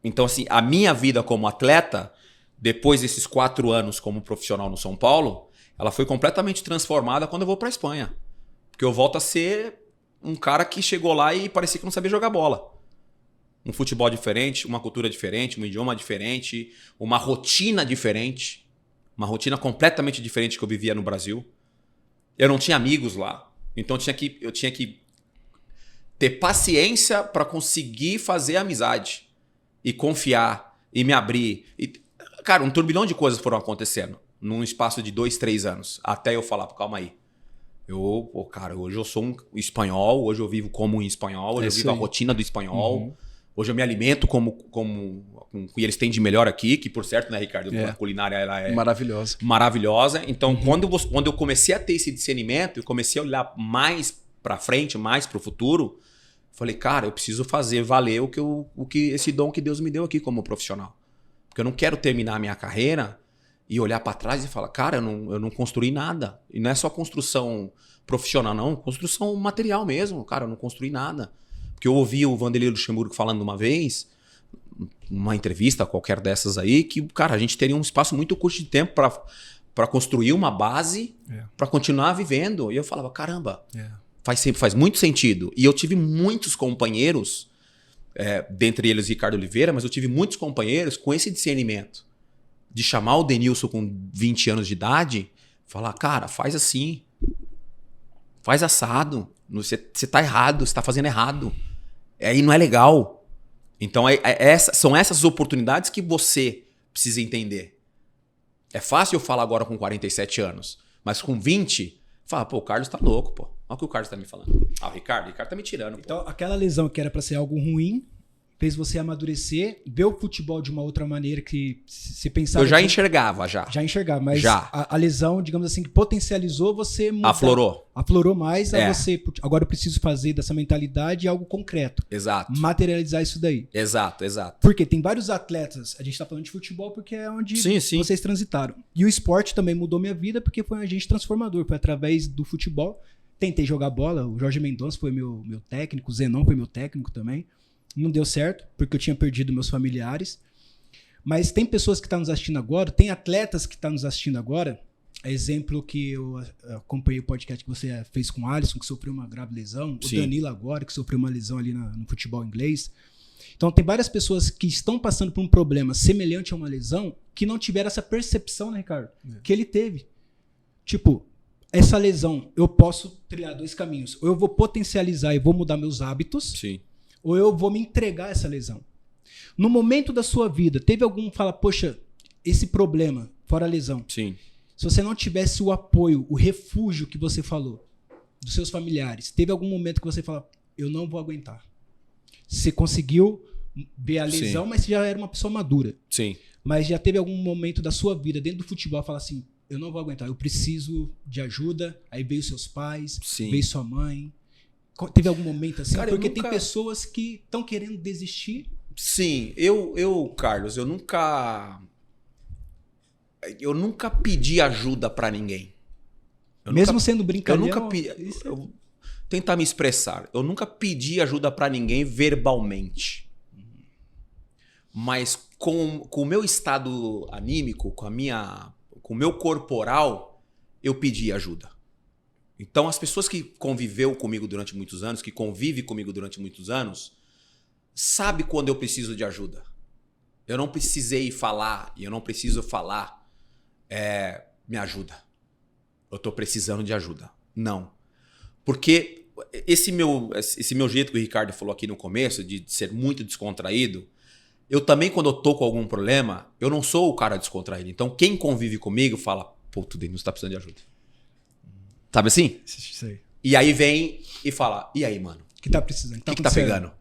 Então, assim, a minha vida como atleta, depois desses 4 anos como profissional no São Paulo, ela foi completamente transformada quando eu vou para a Espanha. Porque eu volto a ser um cara que chegou lá e parecia que não sabia jogar bola. Um futebol diferente, uma cultura diferente, um idioma diferente, uma rotina diferente. Uma rotina completamente diferente que eu vivia no Brasil. Eu não tinha amigos lá. Então eu tinha que ter paciência para conseguir fazer amizade. E confiar, e me abrir. Cara, um turbilhão de coisas foram acontecendo num espaço de 2, 3 anos. Até eu falar: calma aí. Cara, hoje eu sou um espanhol, hoje eu vivo como um espanhol, hoje eu vivo a rotina do espanhol. Uhum. Hoje eu me alimento com o que eles têm de melhor aqui, que por certo, né, Ricardo? A culinária ela é maravilhosa. Então, quando eu comecei a ter esse discernimento, eu comecei a olhar mais para frente, mais para o futuro, falei: cara, eu preciso fazer valer esse dom que Deus me deu aqui como profissional. Porque eu não quero terminar a minha carreira e olhar para trás e falar: cara, eu não construí nada. E não é só construção profissional, não. Construção material mesmo. Cara, eu não construí nada. Porque eu ouvi o Vanderlei Luxemburgo falando uma vez, numa entrevista qualquer dessas aí, que, cara, a gente teria um espaço muito curto de tempo para construir uma base para continuar vivendo. E eu falava: caramba, faz muito sentido. E eu tive muitos companheiros, dentre eles Ricardo Oliveira, mas eu tive muitos companheiros com esse discernimento de chamar o Denilson com 20 anos de idade, falar: cara, faz assim, faz assado, você tá errado, você tá fazendo errado, aí não é legal. Então são essas oportunidades que você precisa entender. É fácil eu falar agora com 47 anos, mas com 20, fala: pô, o Carlos tá louco, pô. Olha o que o Carlos tá me falando. O Ricardo tá me tirando. Então, aquela lesão que era para ser algo ruim, fez você amadurecer, ver o futebol de uma outra maneira que se pensava... Eu já enxergava, já. Já enxergava, mas Já. a lesão, digamos assim, que potencializou você mudar. Aflorou. Aflorou mais É. a você... Agora eu preciso fazer dessa mentalidade algo concreto. Exato. Materializar isso daí. Exato. Porque tem vários atletas, a gente tá falando de futebol porque é onde Sim. vocês transitaram. E o esporte também mudou minha vida porque foi um agente transformador. Foi através do futebol. Tentei jogar bola, o Jorge Mendonça foi meu técnico, o Zenon foi meu técnico também. Não deu certo, porque eu tinha perdido meus familiares. Mas tem pessoas que estão nos assistindo agora, tem atletas que estão nos assistindo agora. Exemplo que eu acompanhei o podcast que você fez com o Alisson, que sofreu uma grave lesão. Sim. O Danilo agora, que sofreu uma lesão ali no futebol inglês. Então tem várias pessoas que estão passando por um problema semelhante a uma lesão que não tiveram essa percepção, né, Ricardo? Que ele teve. Tipo, essa lesão, eu posso trilhar dois caminhos. Ou eu vou potencializar e vou mudar meus hábitos. Sim. Ou eu vou me entregar a essa lesão. No momento da sua vida, teve algum que fala, poxa, esse problema, fora a lesão, Sim. se você não tivesse o apoio, o refúgio que você falou, dos seus familiares, teve algum momento que você fala, eu não vou aguentar. Você conseguiu ver a lesão, Sim. mas você já era uma pessoa madura. Sim. Mas já teve algum momento da sua vida, dentro do futebol, falar assim, eu não vou aguentar, eu preciso de ajuda. Aí veio seus pais, Sim. veio sua mãe. Teve algum momento assim? Cara, porque eu nunca- tem pessoas que estão querendo desistir. Sim, Carlos, eu nunca pedi ajuda pra ninguém. Mesmo sendo Eu brincalhão. nunca pedi. Eu tentar me expressar. Eu nunca pedi ajuda pra ninguém verbalmente. Mas com o meu estado anímico, com o meu corporal, eu pedi ajuda. Então, as pessoas que conviveu comigo durante muitos anos, que convivem comigo durante muitos anos, sabe quando eu preciso de ajuda. Eu não precisei falar, e eu não preciso falar, me ajuda. Eu tô precisando de ajuda. Não. Porque esse meu jeito que o Ricardo falou aqui no começo, de ser muito descontraído, eu também, quando eu tô com algum problema, eu não sou o cara descontraído. Então, quem convive comigo fala, pô, tu Denilson tá precisando de ajuda. Sabe assim? Isso aí. E aí vem e fala, e aí, mano? O que tá precisando? O que tá pegando?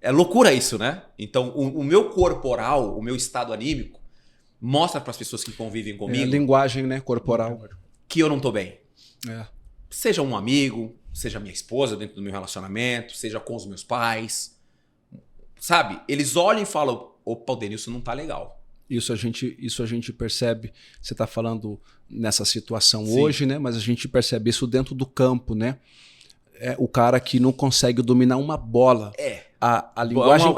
É loucura isso, né? Então, o meu corporal, o meu estado anímico, mostra para as pessoas que convivem comigo linguagem, né, corporal. que eu não tô bem. É. Seja um amigo, seja minha esposa dentro do meu relacionamento, seja com os meus pais. Sabe? Eles olham e falam, opa, o Denilson não tá legal. Isso a gente percebe. Você está falando nessa situação Sim. hoje, né? Mas a gente percebe isso dentro do campo, né? É o cara que não consegue dominar uma bola. A linguagem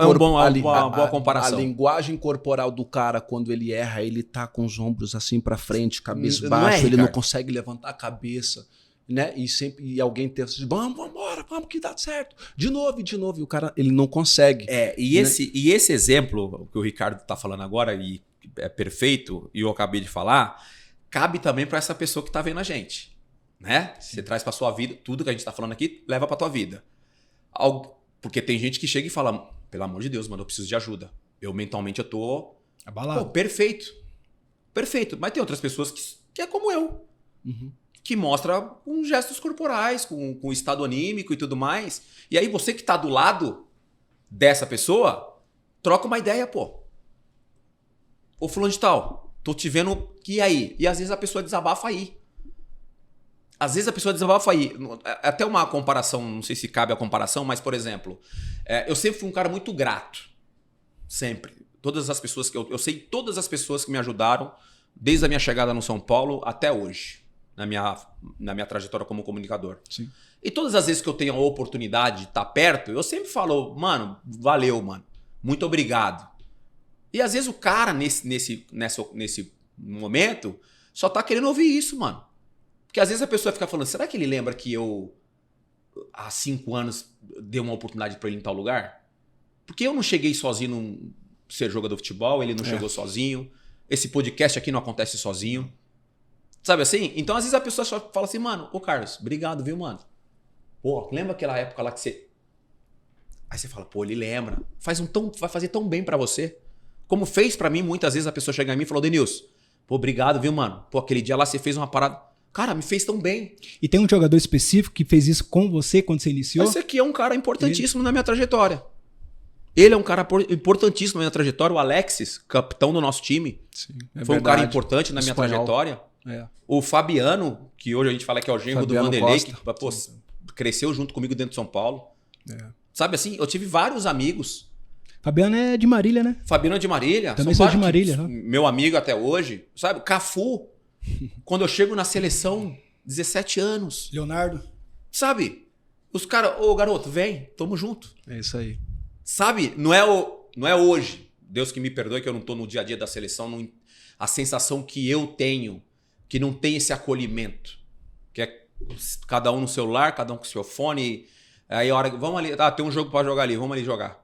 boa comparação. A linguagem corporal do cara, quando ele erra, ele tá com os ombros assim para frente, cabeça Não baixa, é, ele não Ricardo? consegue levantar a cabeça, né? E alguém tenta dizer, vamos embora, vamos que dá certo. De novo, e o cara, ele não consegue. E esse exemplo que o Ricardo tá falando agora, e é perfeito, e eu acabei de falar, cabe também para essa pessoa que tá vendo a gente. Né? Você traz para sua vida, tudo que a gente tá falando aqui, leva para tua vida. Porque tem gente que chega e fala, pelo amor de Deus, mano, eu preciso de ajuda. Mentalmente eu tô... Abalado. Pô, perfeito. Perfeito. Mas tem outras pessoas que é como eu. Uhum. Que mostra com gestos corporais, com estado anímico e tudo mais. E aí você que tá do lado dessa pessoa, troca uma ideia, pô. Ô fulano de tal, tô te vendo, e aí? E às vezes a pessoa desabafa aí. Até uma comparação, não sei se cabe a comparação, mas, por exemplo, eu sempre fui um cara muito grato. Sempre. Todas as pessoas que eu sei todas as pessoas que me ajudaram, desde a minha chegada no São Paulo até hoje, na minha trajetória como comunicador. Sim. E todas as vezes que eu tenho a oportunidade de estar perto, eu sempre falo, mano, valeu, mano. Muito obrigado. E às vezes o cara, nesse momento, só tá querendo ouvir isso, mano. Porque às vezes a pessoa fica falando, será que ele lembra que eu, há 5 anos, dei uma oportunidade pra ele em tal lugar? Porque eu não cheguei sozinho num ser jogador de futebol, ele não chegou sozinho, esse podcast aqui não acontece sozinho. Sabe assim? Então às vezes a pessoa só fala assim, mano, ô Carlos, obrigado, viu, mano? Pô, lembra aquela época lá que você... Aí você fala, pô, ele lembra. Vai fazer tão bem pra você. Como fez pra mim, muitas vezes a pessoa chega em mim e falou, Denilson, pô, obrigado, viu, mano? Pô, aquele dia lá você fez uma parada... Cara, me fez tão bem. E tem um jogador específico que fez isso com você quando você iniciou? Esse aqui é um cara importantíssimo na minha trajetória. Ele é um cara importantíssimo na minha trajetória. O Alexis, capitão do nosso time, Sim, foi um cara importante na minha Espanhol. trajetória. É. O Fabiano, que hoje a gente fala que é o genro do Fabiano Vanderlei, Costa. que pô, cresceu junto comigo dentro de São Paulo. É. Sabe assim, eu tive vários amigos. Fabiano é de Marília, né? Fabiano de Marília. Também são sou de vários Marília, que- Meu amigo até hoje. Sabe? Cafu. Quando eu chego na seleção, 17 anos. Leonardo. Sabe? Os caras, ô garoto, vem, tamo junto. É isso aí. Sabe? Não é hoje. Deus que me perdoe que eu não tô no dia a dia da seleção. A sensação que eu tenho, que não tem esse acolhimento. Que é cada um no celular, cada um com seu fone. Aí a hora que. Vamos ali. Tem um jogo pra jogar ali, vamos ali jogar.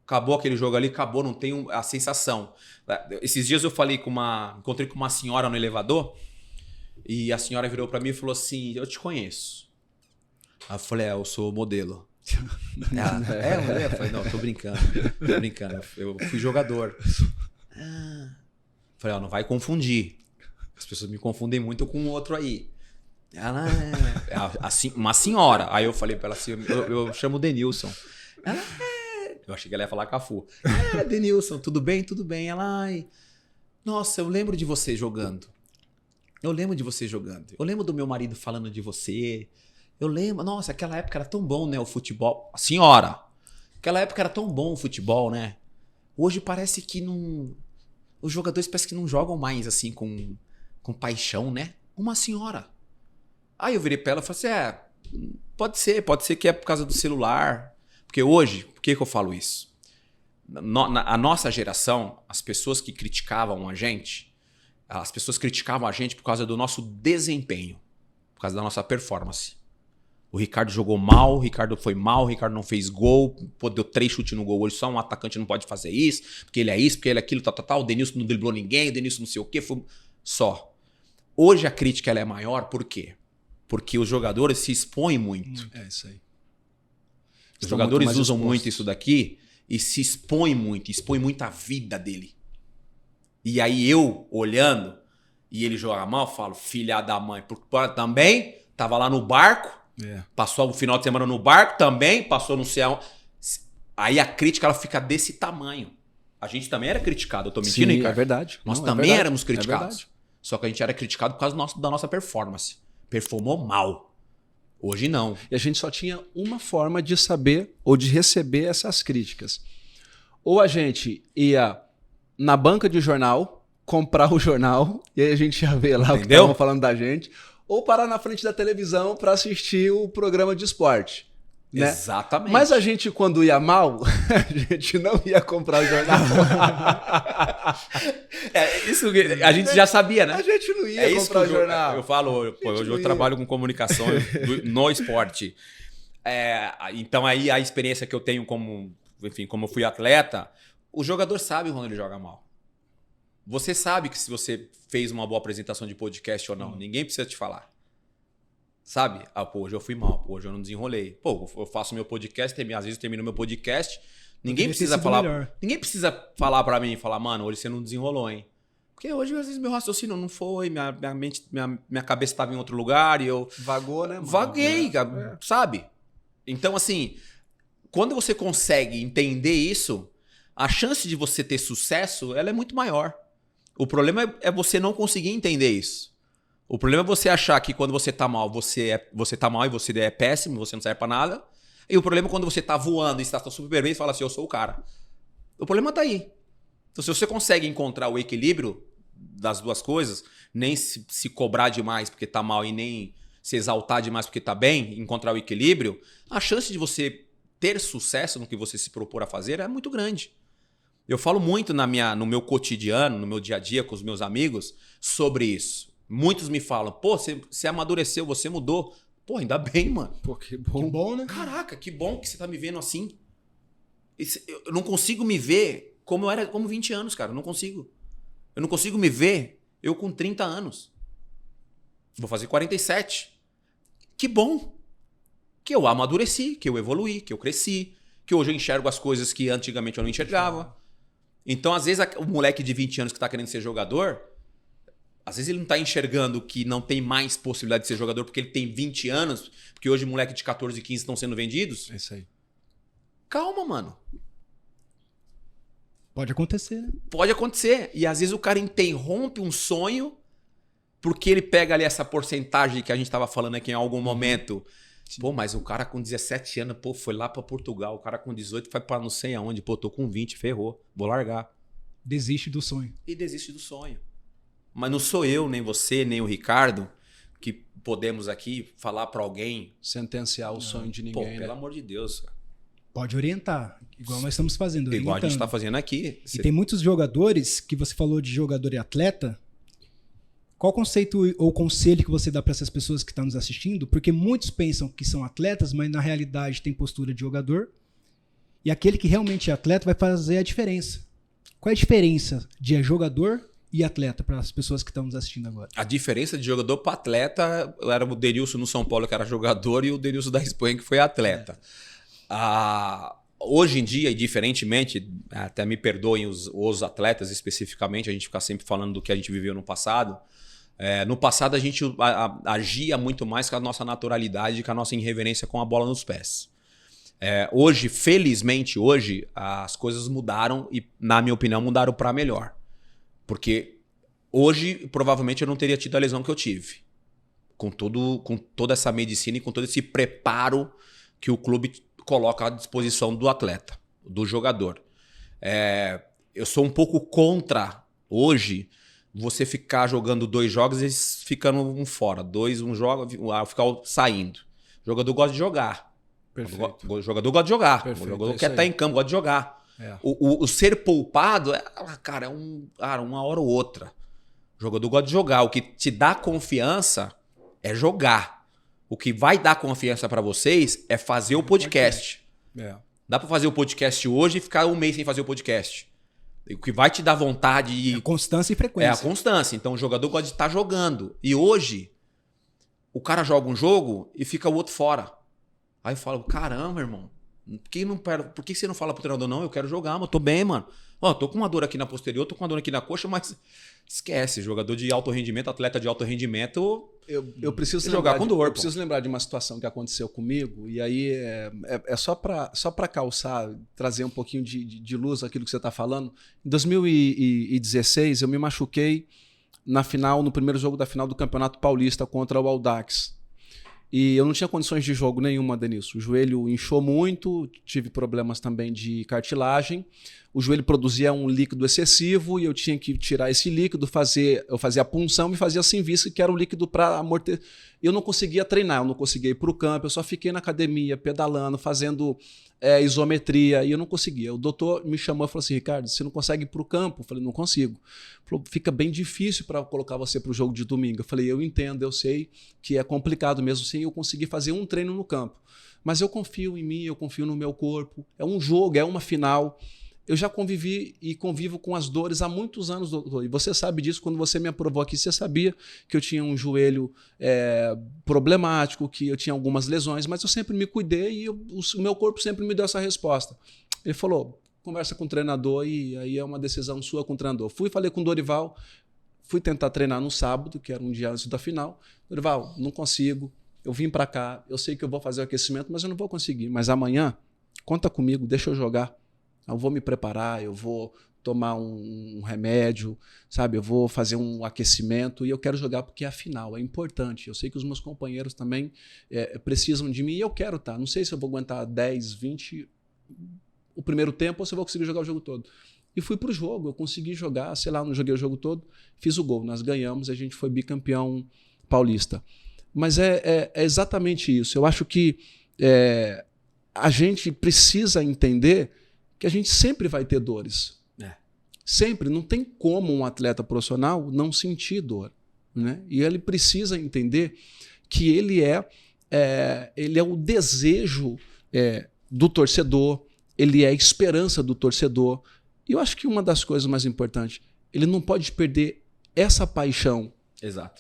Acabou aquele jogo ali, acabou, não tem a sensação. Esses dias eu encontrei com uma senhora no elevador e a senhora virou pra mim e falou assim: eu te conheço. Aí eu falei: eu sou modelo. Eu falei: não, tô brincando. Eu fui jogador. Falei: não vai confundir. As pessoas me confundem muito com outro aí. Ela é uma senhora. Aí eu falei pra ela assim: eu chamo Denilson. Ela eu achei que ela ia falar Cafu. Denilson, tudo bem? Tudo bem. Ela, nossa, eu lembro de você jogando. Eu lembro do meu marido falando de você. Eu lembro, nossa, aquela época era tão bom, né, o futebol. A senhora, aquela época era tão bom o futebol, né? Hoje parece que não... Os jogadores parece que não jogam mais assim com paixão, né? Uma senhora. Aí eu virei pra ela e falei assim, pode ser que é por causa do celular. Porque hoje, por que eu falo isso? A nossa geração, as pessoas que criticavam a gente, as pessoas criticavam a gente por causa do nosso desempenho, por causa da nossa performance. O Ricardo jogou mal, o Ricardo foi mal, o Ricardo não fez gol, pô, deu 3 chutes no gol hoje, só um atacante não pode fazer isso, porque ele é isso, porque ele é aquilo, tal. O Denilson não driblou ninguém, o Denilson não sei o quê, só. Hoje a crítica ela é maior, por quê? Porque os jogadores se expõem muito. É isso aí. Os jogadores usam muito isso daqui e se expõem muito a vida dele. E aí eu, olhando, e ele joga mal, eu falo, filha da mãe, porque também tava lá no barco, passou o final de semana no barco, também passou no céu. Aí a crítica ela fica desse tamanho. A gente também era criticado, eu tô mentindo, Sim, Ricardo? é verdade. Nós Não, também é verdade. éramos criticados. É verdade. Só que a gente era criticado por causa da nossa performance. Performou mal. Hoje não. E a gente só tinha uma forma de saber ou de receber essas críticas. Ou a gente ia na banca de jornal, comprar o jornal, e aí a gente ia ver lá o que estavam falando da gente, ou parar na frente da televisão para assistir o programa de esporte. Né? Exatamente. Mas a gente, quando ia mal, a gente não ia comprar o jornal. Isso a gente já sabia, né? A gente não ia comprar o jornal. Eu falo, hoje eu trabalho com comunicação no esporte. Então aí a experiência que eu tenho como eu fui atleta, o jogador sabe quando ele joga mal. Você sabe que se você fez uma boa apresentação de podcast ou não, ninguém precisa te falar. Sabe? Hoje eu fui mal, hoje eu não desenrolei. Eu faço meu podcast, às vezes eu termino meu podcast, ninguém precisa falar pra mim, mano, hoje você não desenrolou, hein? Porque hoje, às vezes, meu raciocínio não foi, minha cabeça estava em outro lugar e eu... Vagou, né, mano? Vaguei, sabe? Então, assim, quando você consegue entender isso, a chance de você ter sucesso, ela é muito maior. O problema é você não conseguir entender isso. O problema é você achar que quando você tá mal, você tá mal e você é péssimo, você não serve pra nada. E o problema é quando você tá voando e está super bem e fala assim, eu sou o cara. O problema tá aí. Então, se você consegue encontrar o equilíbrio das duas coisas, nem se cobrar demais porque tá mal e nem se exaltar demais porque tá bem, encontrar o equilíbrio, a chance de você ter sucesso no que você se propor a fazer é muito grande. Eu falo muito no meu cotidiano, no meu dia a dia com os meus amigos sobre isso. Muitos me falam, você amadureceu, você mudou. Ainda bem, mano. Que bom. Que bom, né? Caraca, que bom que você tá me vendo assim. Eu não consigo me ver como eu era como 20 anos, cara. Eu não consigo. Eu não consigo me ver eu com 30 anos. Vou fazer 47. Que bom. Que eu amadureci, que eu evoluí, que eu cresci, que hoje eu enxergo as coisas que antigamente eu não enxergava. Então, às vezes, o moleque de 20 anos que tá querendo ser jogador... Às vezes ele não tá enxergando que não tem mais possibilidade de ser jogador porque ele tem 20 anos, porque hoje moleque de 14 e 15 estão sendo vendidos. É isso aí. Calma, mano. Pode acontecer, né? Pode acontecer. E às vezes o cara interrompe um sonho porque ele pega ali essa porcentagem que a gente estava falando aqui em algum momento. Pô, mas o cara com 17 anos, pô, foi lá para Portugal. O cara com 18 foi para não sei aonde. Pô, tô com 20, ferrou. Vou largar. Desiste do sonho. E desiste do sonho. Mas não sou eu, nem você, nem o Ricardo que podemos aqui falar para alguém... Sentenciar o sonho de ninguém. Pô, pelo amor de Deus, cara. Pode orientar, igual nós estamos fazendo. Igual a gente está fazendo aqui. E tem muitos jogadores, que você falou de jogador e atleta. Qual conceito ou conselho que você dá para essas pessoas que estão nos assistindo? Porque muitos pensam que são atletas, mas na realidade tem postura de jogador. E aquele que realmente é atleta vai fazer a diferença. Qual é a diferença de jogador e atleta para as pessoas que estão nos assistindo agora? A diferença de jogador para atleta era o Denilson no São Paulo, que era jogador, e o Denilson da Espanha, que foi atleta. Hoje em dia, e diferentemente, até me perdoem os atletas especificamente, a gente fica sempre falando do que a gente viveu no passado. No passado a gente agia muito mais com a nossa naturalidade, com a nossa irreverência com a bola nos pés. Hoje, felizmente, as coisas mudaram e, na minha opinião, mudaram para melhor. Porque hoje, provavelmente, eu não teria tido a lesão que eu tive. Com toda essa medicina e com todo esse preparo que o clube coloca à disposição do atleta, do jogador. Eu sou um pouco contra, hoje, você ficar jogando 2 jogos e ficando um fora. 2, um jogo, ficar saindo. O jogador gosta de jogar. Perfeito. O jogador gosta de jogar. Perfeito, o jogador quer estar em campo, gosta de jogar. O ser poupado, cara, uma hora ou outra. O jogador gosta de jogar. O que te dá confiança é jogar. O que vai dar confiança para vocês é fazer o podcast. Dá para fazer o podcast hoje e ficar um mês sem fazer o podcast. O que vai te dar vontade... É constância e frequência. É a constância. Então o jogador gosta de estar jogando. E hoje, o cara joga um jogo e fica o outro fora. Aí eu falo, caramba, irmão. Por que você não fala pro treinador? Não, eu quero jogar, mas eu tô bem, mano. Tô com uma dor aqui na posterior, tô com uma dor aqui na coxa, mas esquece. Jogador de alto rendimento, atleta de alto rendimento... Eu preciso jogar com dor. Eu preciso lembrar de uma situação que aconteceu comigo, e aí é só para calçar, trazer um pouquinho de luz aquilo que você está falando. Em 2016, eu me machuquei no primeiro jogo da final do Campeonato Paulista contra o Audax. E eu não tinha condições de jogo nenhuma, Denilson. O joelho inchou muito, tive problemas também de cartilagem. O joelho produzia um líquido excessivo e eu tinha que tirar esse líquido, eu fazia a punção e fazia Synvisc, que era o líquido para amortecer. Eu não conseguia treinar, eu não conseguia ir para o campo, eu só fiquei na academia, pedalando, fazendo isometria, e eu não conseguia. O doutor me chamou e falou assim, Ricardo, você não consegue ir para o campo? Eu falei, não consigo. Ele falou, fica bem difícil para colocar você para o jogo de domingo. Eu falei, eu entendo, eu sei que é complicado mesmo sem eu conseguir fazer um treino no campo. Mas eu confio em mim, eu confio no meu corpo. É um jogo, é uma final. Eu já convivi e convivo com as dores há muitos anos, doutor. E você sabe disso, quando você me aprovou aqui, você sabia que eu tinha um joelho problemático, que eu tinha algumas lesões, mas eu sempre me cuidei e o meu corpo sempre me deu essa resposta. Ele falou, conversa com o treinador e aí é uma decisão sua com o treinador. Falei com o Dorival, fui tentar treinar no sábado, que era um dia antes da final. Dorival, não consigo, eu vim para cá, eu sei que eu vou fazer o aquecimento, mas eu não vou conseguir. Mas amanhã, conta comigo, deixa eu jogar. Eu vou me preparar, eu vou tomar um remédio, sabe? Eu vou fazer um aquecimento e eu quero jogar porque é a final, é importante. Eu sei que os meus companheiros também precisam de mim e eu quero estar. Não sei se eu vou aguentar 10, 20 o primeiro tempo ou se eu vou conseguir jogar o jogo todo. E fui para o jogo, eu consegui jogar, sei lá, não joguei o jogo todo, fiz o gol, nós ganhamos, a gente foi bicampeão paulista. Mas é exatamente isso. Eu acho que a gente precisa entender que a gente sempre vai ter dores. Sempre. Não tem como um atleta profissional não sentir dor. Né? E ele precisa entender que ele é o desejo do torcedor, ele é a esperança do torcedor. E eu acho que uma das coisas mais importantes, ele não pode perder essa paixão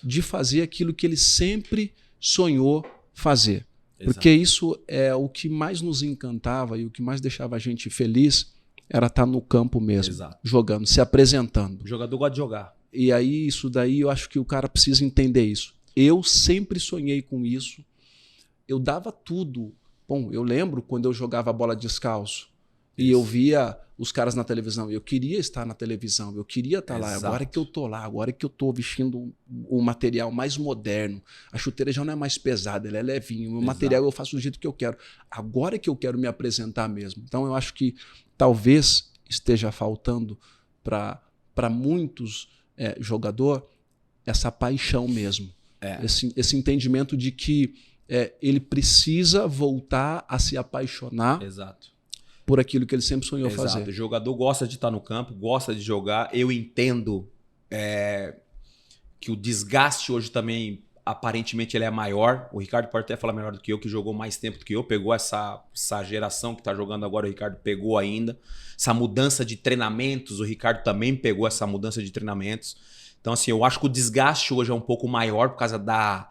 de fazer aquilo que ele sempre sonhou fazer. Porque isso é o que mais nos encantava e o que mais deixava a gente feliz era estar no campo mesmo, jogando, se apresentando. O jogador gosta de jogar. E aí, isso daí, eu acho que o cara precisa entender isso. Eu sempre sonhei com isso. Eu dava tudo. Bom, eu lembro quando eu jogava bola descalço. E eu via os caras na televisão. Eu queria estar na televisão, eu queria estar lá. Agora que eu tô lá, agora que eu tô vestindo o material mais moderno. A chuteira já não é mais pesada, ela é levinha. O meu material eu faço do jeito que eu quero. Agora que eu quero me apresentar mesmo. Então eu acho que talvez esteja faltando para muitos jogadores essa paixão mesmo. Esse entendimento de que ele precisa voltar a se apaixonar por aquilo que ele sempre sonhou fazer. O jogador gosta de estar no campo, gosta de jogar. Eu entendo que o desgaste hoje também, aparentemente, ele é maior. O Ricardo pode até falar melhor do que eu, que jogou mais tempo do que eu. Pegou essa geração que está jogando agora, o Ricardo pegou ainda. Essa mudança de treinamentos, o Ricardo também pegou essa mudança de treinamentos. Então, assim, eu acho que o desgaste hoje é um pouco maior por causa da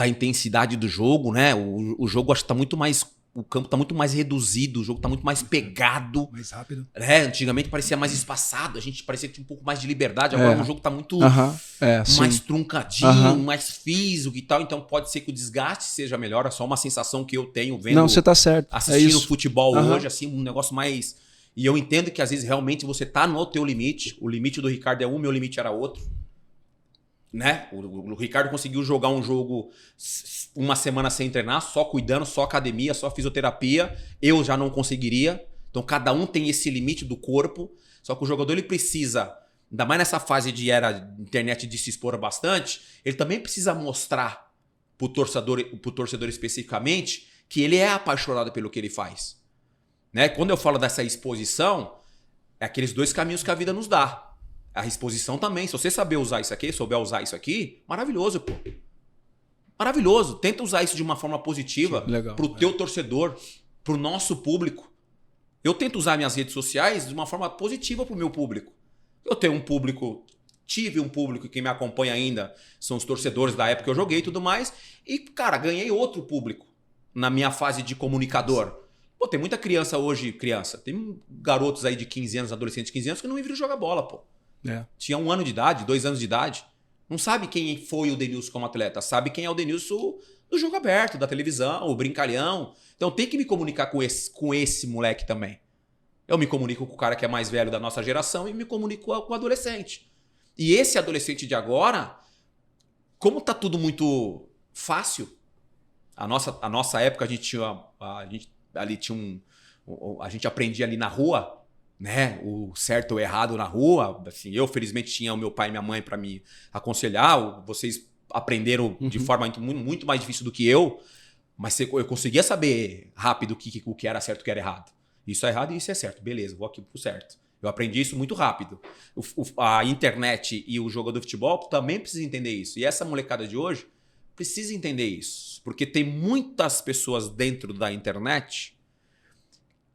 intensidade do jogo, né? O jogo acho que tá muito mais... O campo tá muito mais reduzido, o jogo tá muito mais pegado. Mais rápido. Antigamente parecia mais espaçado, a gente parecia que tinha um pouco mais de liberdade. Agora o jogo tá muito mais truncadinho, mais físico e tal. Então pode ser que o desgaste seja melhor. É só uma sensação que eu tenho vendo... Não, você tá certo. Assistindo futebol hoje, assim, um negócio mais... E eu entendo que às vezes realmente você tá no teu limite. O limite do Ricardo é um, meu limite era outro. Né? O Ricardo conseguiu jogar um jogo uma semana sem treinar, só cuidando, só academia, só fisioterapia. Eu já não conseguiria. Então cada um tem esse limite do corpo. Só que o jogador ele precisa, ainda mais nessa fase de era internet de se expor bastante, ele também precisa mostrar pro torcedor especificamente que ele é apaixonado pelo que ele faz. Né? Quando eu falo dessa exposição, é aqueles dois caminhos que a vida nos dá. A exposição também. Se você saber usar isso aqui, souber usar isso aqui, maravilhoso, pô. Maravilhoso. Tenta usar isso de uma forma positiva pro teu torcedor, pro nosso público. Eu tento usar minhas redes sociais de uma forma positiva pro meu público. Eu tenho um público, tive um público que me acompanha ainda, são os torcedores da época que eu joguei e tudo mais, e, cara, ganhei outro público na minha fase de comunicador. Pô, tem muita criança hoje, tem garotos aí de 15 anos, adolescentes de 15 anos que não me viram jogar bola, pô. Tinha 1 ano de idade, 2 anos de idade. Não sabe quem foi o Denilson como atleta. Sabe quem é o Denilson do jogo aberto, da televisão, o brincalhão. Então tem que me comunicar com esse moleque também. Eu me comunico com o cara que é mais velho da nossa geração e me comunico com o adolescente. E esse adolescente de agora, como tá tudo muito fácil, a nossa época a gente aprendia ali na rua, né, o certo ou errado na rua. Assim, eu felizmente tinha o meu pai e minha mãe para me aconselhar. Vocês aprenderam de forma muito mais difícil do que eu, mas eu conseguia saber rápido o que era certo e o que era errado. Isso é errado e isso é certo. Beleza, vou aqui pro certo. Eu aprendi isso muito rápido. A internet e o jogador de futebol também precisam entender isso. E essa molecada de hoje precisa entender isso, porque tem muitas pessoas dentro da internet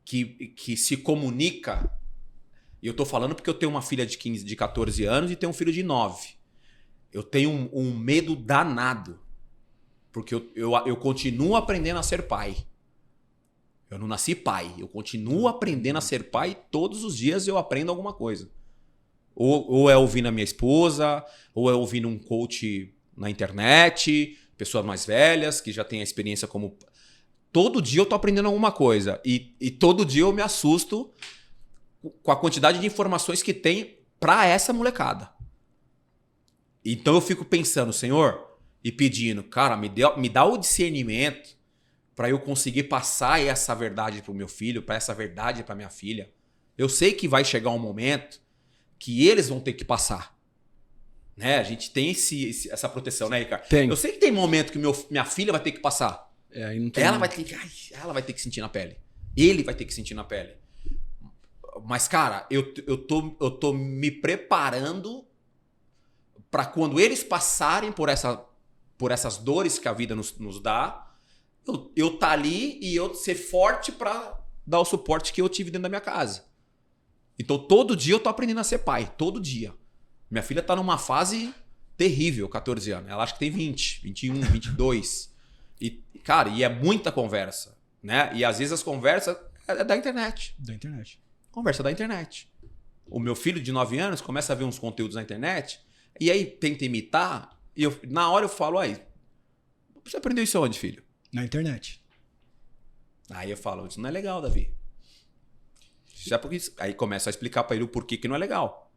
que se comunica. E eu tô falando porque eu tenho uma filha de 14 anos e tenho um filho de 9. Eu tenho um medo danado. Porque eu continuo aprendendo a ser pai. Eu não nasci pai. Eu continuo aprendendo a ser pai. Todos os dias eu aprendo alguma coisa. Ou é ouvindo a minha esposa, ou é ouvindo um coach na internet, pessoas mais velhas que já têm a experiência como... Todo dia eu tô aprendendo alguma coisa. E todo dia eu me assusto com a quantidade de informações que tem para essa molecada. Então eu fico pensando, Senhor, e pedindo, cara, me dá o discernimento para eu conseguir passar essa verdade pro meu filho, para essa verdade para minha filha. Eu sei que vai chegar um momento que eles vão ter que passar. Né? A gente tem essa proteção, né, Ricardo? Tem. Eu sei que tem momento que minha filha vai ter que passar. Ela vai ter que sentir na pele. Ele vai ter que sentir na pele. Mas, cara, eu tô me preparando para quando eles passarem por essas dores que a vida nos dá, eu tá ali e eu ser forte para dar o suporte que eu tive dentro da minha casa. Então, todo dia eu tô aprendendo a ser pai. Todo dia. Minha filha tá numa fase terrível, 14 anos. Ela acha que tem 20, 21, 22. E, cara, é muita conversa, né? E às vezes as conversas é da internet. Da internet. Conversa da internet. O meu filho de 9 anos começa a ver uns conteúdos na internet e aí tenta imitar e na hora eu falo, aí, você aprendeu isso onde, filho? Na internet. Aí eu falo, isso não é legal, Davi. Isso é porque aí começa a explicar para ele o porquê que não é legal.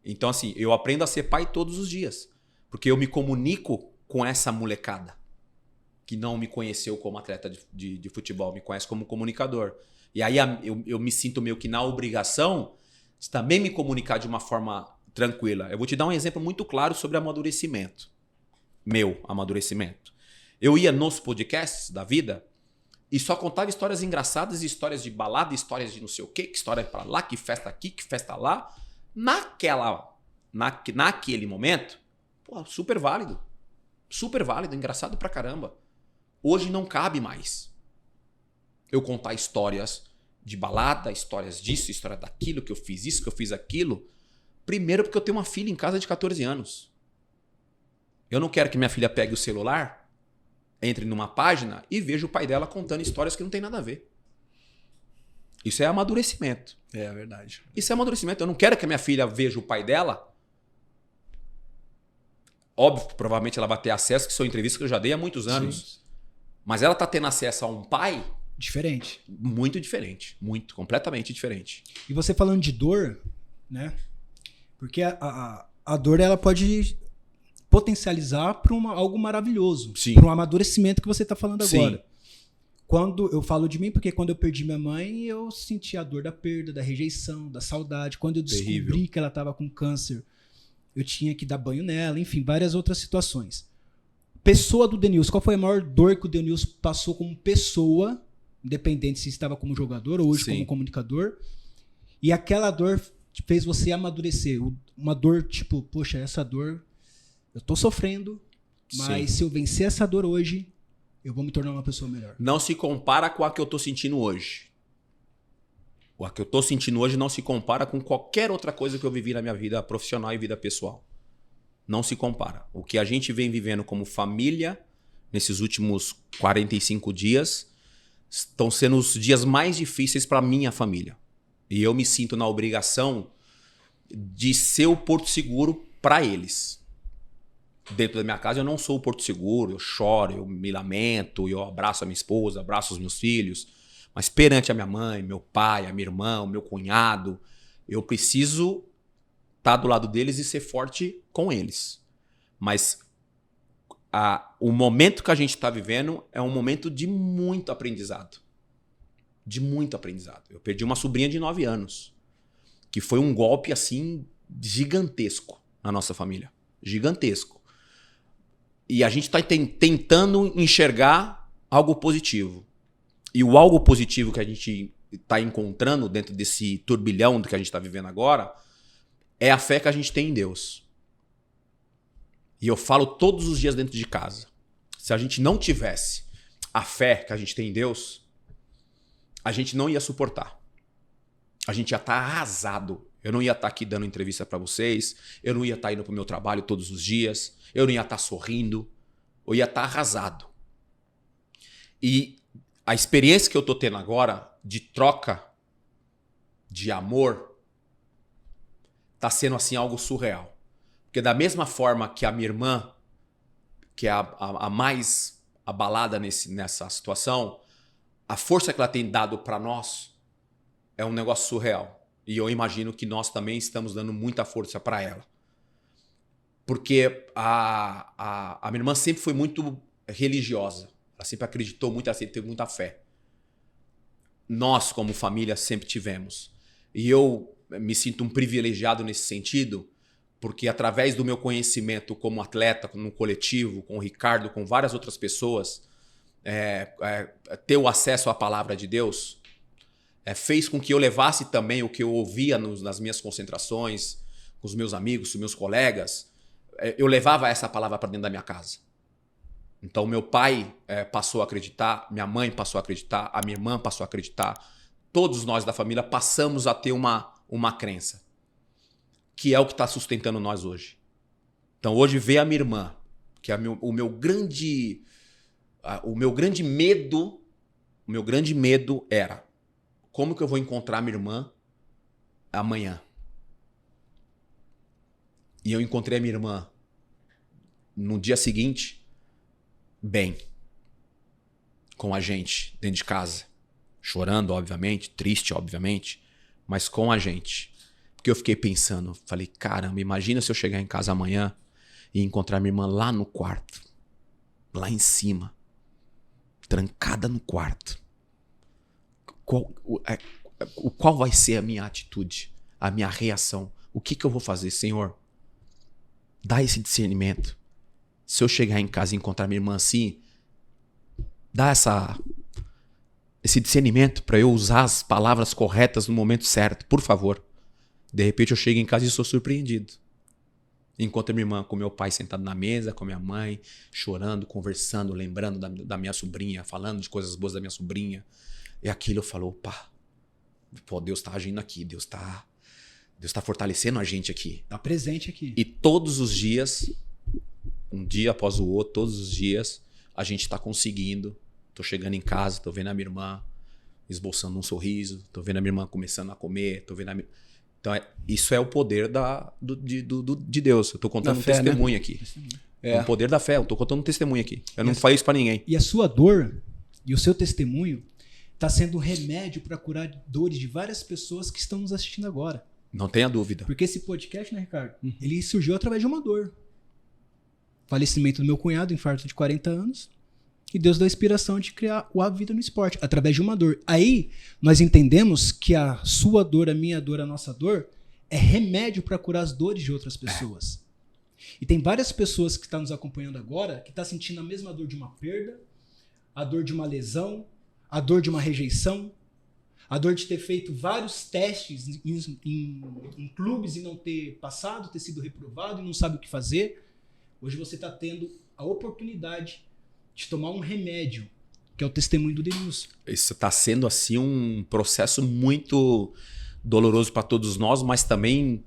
Então, assim, eu aprendo a ser pai todos os dias. Porque eu me comunico com essa molecada que não me conheceu como atleta de futebol, me conhece como comunicador. E aí eu me sinto meio que na obrigação de também me comunicar de uma forma tranquila. Eu vou te dar um exemplo muito claro sobre amadurecimento. Meu amadurecimento. Eu ia nos podcasts da vida e só contava histórias engraçadas, histórias de balada, histórias de não sei o quê, que história pra lá, que festa aqui, que festa lá. Naquele momento, pô, super válido. Super válido, engraçado pra caramba. Hoje não cabe mais eu contar histórias de balada, histórias disso, história daquilo, que eu fiz isso, que eu fiz aquilo. Primeiro porque eu tenho uma filha em casa de 14 anos. Eu não quero que minha filha pegue o celular, entre numa página e veja o pai dela contando histórias que não tem nada a ver. Isso é amadurecimento. É verdade. Isso é amadurecimento. Eu não quero que a minha filha veja o pai dela. Óbvio, provavelmente ela vai ter acesso, que são entrevistas que eu já dei há muitos anos. Sim. Mas ela está tendo acesso a um pai... Diferente. Muito diferente. Muito, completamente diferente. E você falando de dor, né? Porque a dor, ela pode potencializar para algo maravilhoso. Sim. Para um amadurecimento que você está falando agora. Sim. Quando eu falo de mim, porque quando eu perdi minha mãe, eu senti a dor da perda, da rejeição, da saudade. Quando eu descobri que ela estava com câncer, eu tinha que dar banho nela, enfim, várias outras situações. Pessoa do Denilson, qual foi a maior dor que o Denilson passou como pessoa, independente se estava como jogador ou hoje como comunicador, e aquela dor fez você amadurecer? Uma dor tipo, poxa, essa dor eu tô sofrendo, mas se eu vencer essa dor hoje, eu vou me tornar uma pessoa melhor. Não se compara com a que eu tô sentindo hoje. A que eu tô sentindo hoje não se compara com qualquer outra coisa que eu vivi na minha vida profissional e vida pessoal. Não se compara. O que a gente vem vivendo como família nesses últimos 45 dias estão sendo os dias mais difíceis para minha família. E eu me sinto na obrigação de ser o porto seguro para eles. Dentro da minha casa eu não sou o porto seguro, eu choro, eu me lamento, eu abraço a minha esposa, abraço os meus filhos. Mas perante a minha mãe, meu pai, a minha irmã, o meu cunhado, eu preciso estar do lado deles e ser forte com eles. Mas o momento que a gente está vivendo é um momento de muito aprendizado. De muito aprendizado. Eu perdi uma sobrinha de 9 anos, que foi um golpe assim gigantesco na nossa família. Gigantesco. E a gente está tentando enxergar algo positivo. E o algo positivo que a gente está encontrando dentro desse turbilhão do que a gente está vivendo agora é a fé que a gente tem em Deus. E eu falo todos os dias dentro de casa. Se a gente não tivesse a fé que a gente tem em Deus, a gente não ia suportar. A gente ia estar arrasado. Eu não ia estar aqui dando entrevista para vocês. Eu não ia estar indo para o meu trabalho todos os dias. Eu não ia estar sorrindo. Eu ia estar arrasado. E a experiência que eu estou tendo agora de troca, de amor, está sendo assim algo surreal. Porque da mesma forma que a minha irmã, que é a mais abalada nessa situação, a força que ela tem dado para nós é um negócio surreal. E eu imagino que nós também estamos dando muita força para ela. Porque a minha irmã sempre foi muito religiosa. Ela sempre acreditou muito, ela sempre teve muita fé. Nós, como família, sempre tivemos. E eu me sinto um privilegiado nesse sentido, porque através do meu conhecimento como atleta, no coletivo, com o Ricardo, com várias outras pessoas, ter o acesso à palavra de Deus fez com que eu levasse também o que eu ouvia nas minhas concentrações, com os meus amigos, com os meus colegas. Eu levava essa palavra para dentro da minha casa. Então, meu pai passou a acreditar, minha mãe passou a acreditar, a minha irmã passou a acreditar. Todos nós da família passamos a ter uma crença, que é o que está sustentando nós hoje. Então, hoje ver a minha irmã, que é o meu grande medo era: como que eu vou encontrar minha irmã amanhã? E eu encontrei a minha irmã no dia seguinte, bem, com a gente dentro de casa, chorando, obviamente, triste, obviamente, mas com a gente. Porque eu fiquei pensando, falei, caramba, imagina se eu chegar em casa amanhã e encontrar minha irmã lá no quarto, lá em cima, trancada no quarto. Qual vai ser a minha atitude, a minha reação? O que eu vou fazer, Senhor? Dá esse discernimento. Se eu chegar em casa e encontrar minha irmã assim, dá esse discernimento para eu usar as palavras corretas no momento certo, por favor. De repente eu chego em casa e sou surpreendido. Encontro minha irmã com meu pai sentado na mesa, com minha mãe, chorando, conversando, lembrando da minha sobrinha, falando de coisas boas da minha sobrinha. E aquilo eu falo, opa, pô, Deus tá agindo aqui, Deus tá fortalecendo a gente aqui. Tá presente aqui. E todos os dias, um dia após o outro, todos os dias, a gente tá conseguindo. Tô chegando em casa, tô vendo a minha irmã esboçando um sorriso, tô vendo a minha irmã começando a comer, tô vendo Então, isso é o poder de Deus. Eu tô contando um testemunho, né? Aqui. É o poder da fé, eu tô contando um testemunho aqui. Eu não falei isso pra ninguém. E a sua dor e o seu testemunho tá sendo um remédio para curar dores de várias pessoas que estão nos assistindo agora. Não tenha dúvida. Porque esse podcast, né, Ricardo? Ele surgiu através de uma dor. Falecimento do meu cunhado, infarto de 40 anos. E Deus deu a inspiração de criar o A Vida no Esporte, através de uma dor. Aí, nós entendemos que a sua dor, a minha dor, a nossa dor, é remédio para curar as dores de outras pessoas. E tem várias pessoas que estão nos acompanhando agora que estão sentindo a mesma dor de uma perda, a dor de uma lesão, a dor de uma rejeição, a dor de ter feito vários testes em clubes e não ter passado, ter sido reprovado e não sabe o que fazer. Hoje você está tendo a oportunidade de tomar um remédio, que é o testemunho do Denilson. Isso está sendo assim um processo muito doloroso para todos nós, mas também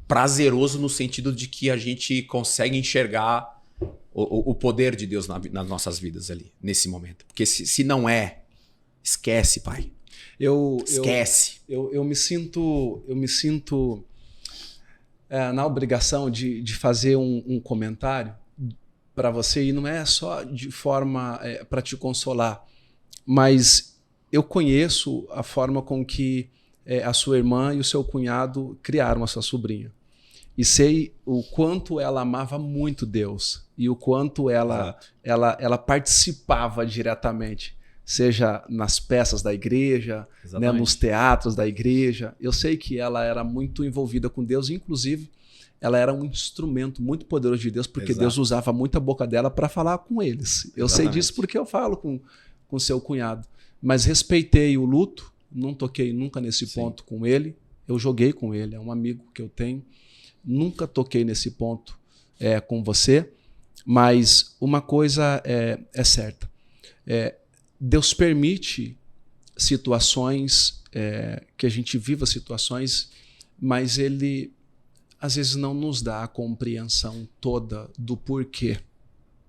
prazeroso no sentido de que a gente consegue enxergar o poder de Deus nas nossas vidas ali, nesse momento. Porque se não esquece, pai. Esquece. Eu me sinto na obrigação de fazer um comentário para você, e não é só de forma para te consolar, mas eu conheço a forma com que a sua irmã e o seu cunhado criaram a sua sobrinha. E sei o quanto ela amava muito Deus e o quanto ela participava diretamente, seja nas peças da igreja, né, nos teatros da igreja. Eu sei que ela era muito envolvida com Deus, inclusive ela era um instrumento muito poderoso de Deus, porque Deus usava muito a boca dela para falar com eles. Eu sei disso porque eu falo com seu cunhado. Mas respeitei o luto, não toquei nunca nesse ponto com ele. Eu joguei com ele, é um amigo que eu tenho. Nunca toquei nesse ponto com você, mas uma coisa é certa. Deus permite situações, que a gente viva situações, mas Ele às vezes não nos dá a compreensão toda do porquê,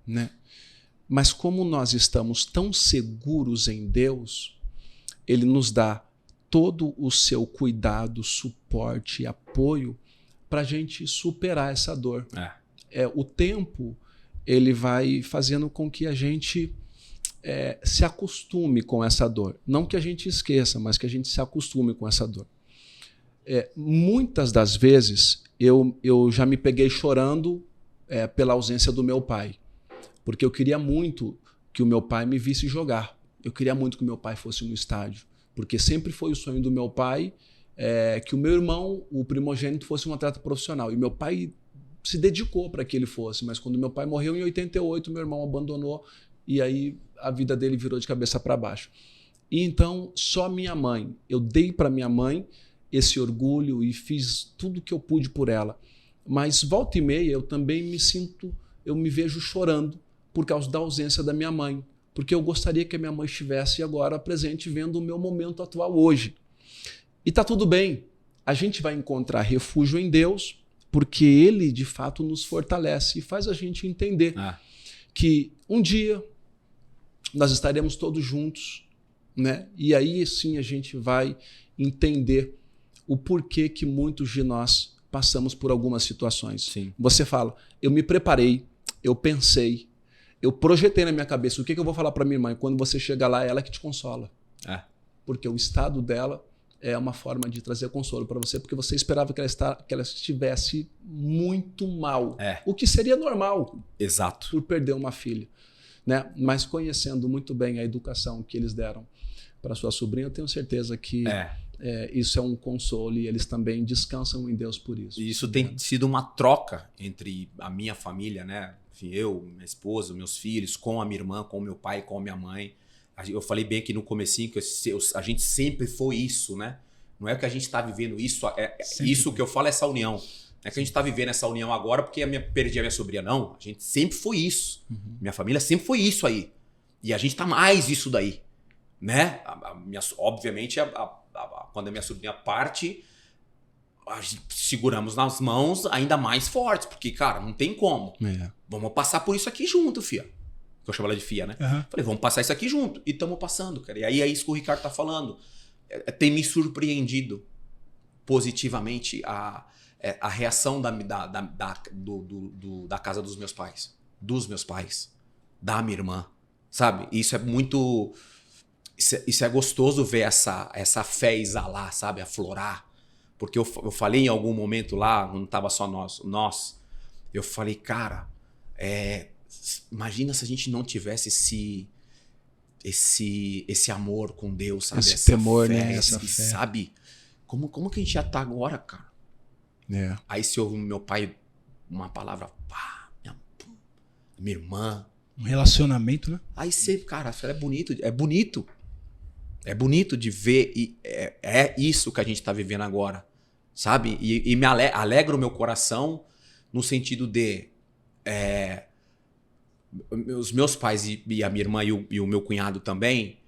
né? Mas como nós estamos tão seguros em Deus, Ele nos dá todo o seu cuidado, suporte e apoio para a gente superar essa dor. O tempo ele vai fazendo com que a gente se acostume com essa dor. Não que a gente esqueça, mas que a gente se acostume com essa dor. Muitas das vezes eu já me peguei chorando pela ausência do meu pai, porque eu queria muito que o meu pai me visse jogar. Eu queria muito que o meu pai fosse no estádio, porque sempre foi o sonho do meu pai que o meu irmão, o primogênito, fosse um atleta profissional. E meu pai se dedicou para que ele fosse, mas quando meu pai morreu em 88, meu irmão abandonou e aí a vida dele virou de cabeça para baixo. E então, só minha mãe, eu dei para minha mãe esse orgulho e fiz tudo o que eu pude por ela. Mas volta e meia eu também me vejo chorando por causa da ausência da minha mãe, porque eu gostaria que a minha mãe estivesse agora presente vendo o meu momento atual hoje. E tá tudo bem, a gente vai encontrar refúgio em Deus, porque Ele de fato nos fortalece e faz a gente entender que um dia nós estaremos todos juntos, né? E aí sim a gente vai entender o porquê que muitos de nós passamos por algumas situações. Sim. Você fala, eu me preparei, eu pensei, eu projetei na minha cabeça o que eu vou falar para minha irmã, e quando você chega lá, é ela que te consola. Porque o estado dela é uma forma de trazer consolo para você, porque você esperava que ela estivesse muito mal. O que seria normal. Exato. Por perder uma filha. Né? Mas conhecendo muito bem a educação que eles deram para sua sobrinha, eu tenho certeza que isso é um consolo e eles também descansam em Deus por isso. E isso tem sido uma troca entre a minha família, né? Enfim, eu, minha esposa, meus filhos, com a minha irmã, com o meu pai, com a minha mãe. Eu falei bem aqui no comecinho que a gente sempre foi isso, né? Não é que a gente está vivendo isso, isso que eu falo é essa união. Não é que a gente está vivendo essa união agora porque perdi a minha sobrinha, não. A gente sempre foi isso. Minha família sempre foi isso aí. E a gente tá mais isso daí, né? Obviamente, quando a minha sobrinha parte, a gente seguramos nas mãos ainda mais fortes, porque, cara, não tem como. Vamos passar por isso aqui junto, fia. Eu chamo ela de fia, né? Falei, vamos passar isso aqui junto. E estamos passando, cara. E aí é isso que o Ricardo tá falando. Tem me surpreendido positivamente a reação da casa dos meus pais. Da minha irmã. Sabe? Isso é muito... Isso é gostoso ver essa fé exalar, sabe? Aflorar. Porque eu falei em algum momento lá, não tava só nós. Eu falei, cara, imagina se a gente não tivesse esse amor com Deus, sabe? Esse temor, né? Essa fé. Sabe? Como que a gente já tá agora, cara? Aí se ouve meu pai uma palavra, pá, minha irmã. Um relacionamento, né? Aí você, cara, é bonito. É bonito de ver, e é isso que a gente tá vivendo agora, sabe? E me alegra o meu coração no sentido de os meus pais e a minha irmã e o meu cunhado também,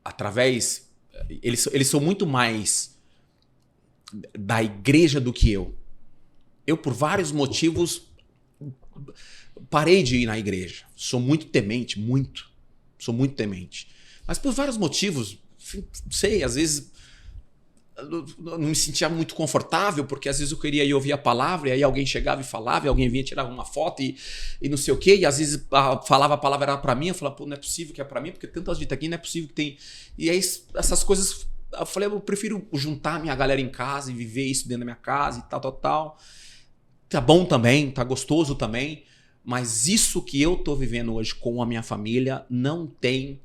através... Eles são muito mais da igreja do que eu. Eu, por vários motivos, parei de ir na igreja. Sou muito temente, muito. Sou muito temente. Mas por vários motivos, não sei, às vezes não me sentia muito confortável, porque às vezes eu queria ir ouvir a palavra, e aí alguém chegava e falava, e alguém vinha tirar uma foto e não sei o quê, e às vezes falava a palavra era pra mim, eu falava, pô, não é possível que é pra mim, porque tantas gente aqui, não é possível que tem... E aí essas coisas, eu falei, eu prefiro juntar a minha galera em casa e viver isso dentro da minha casa e tal. Tá bom também, tá gostoso também, mas isso que eu tô vivendo hoje com a minha família não tem...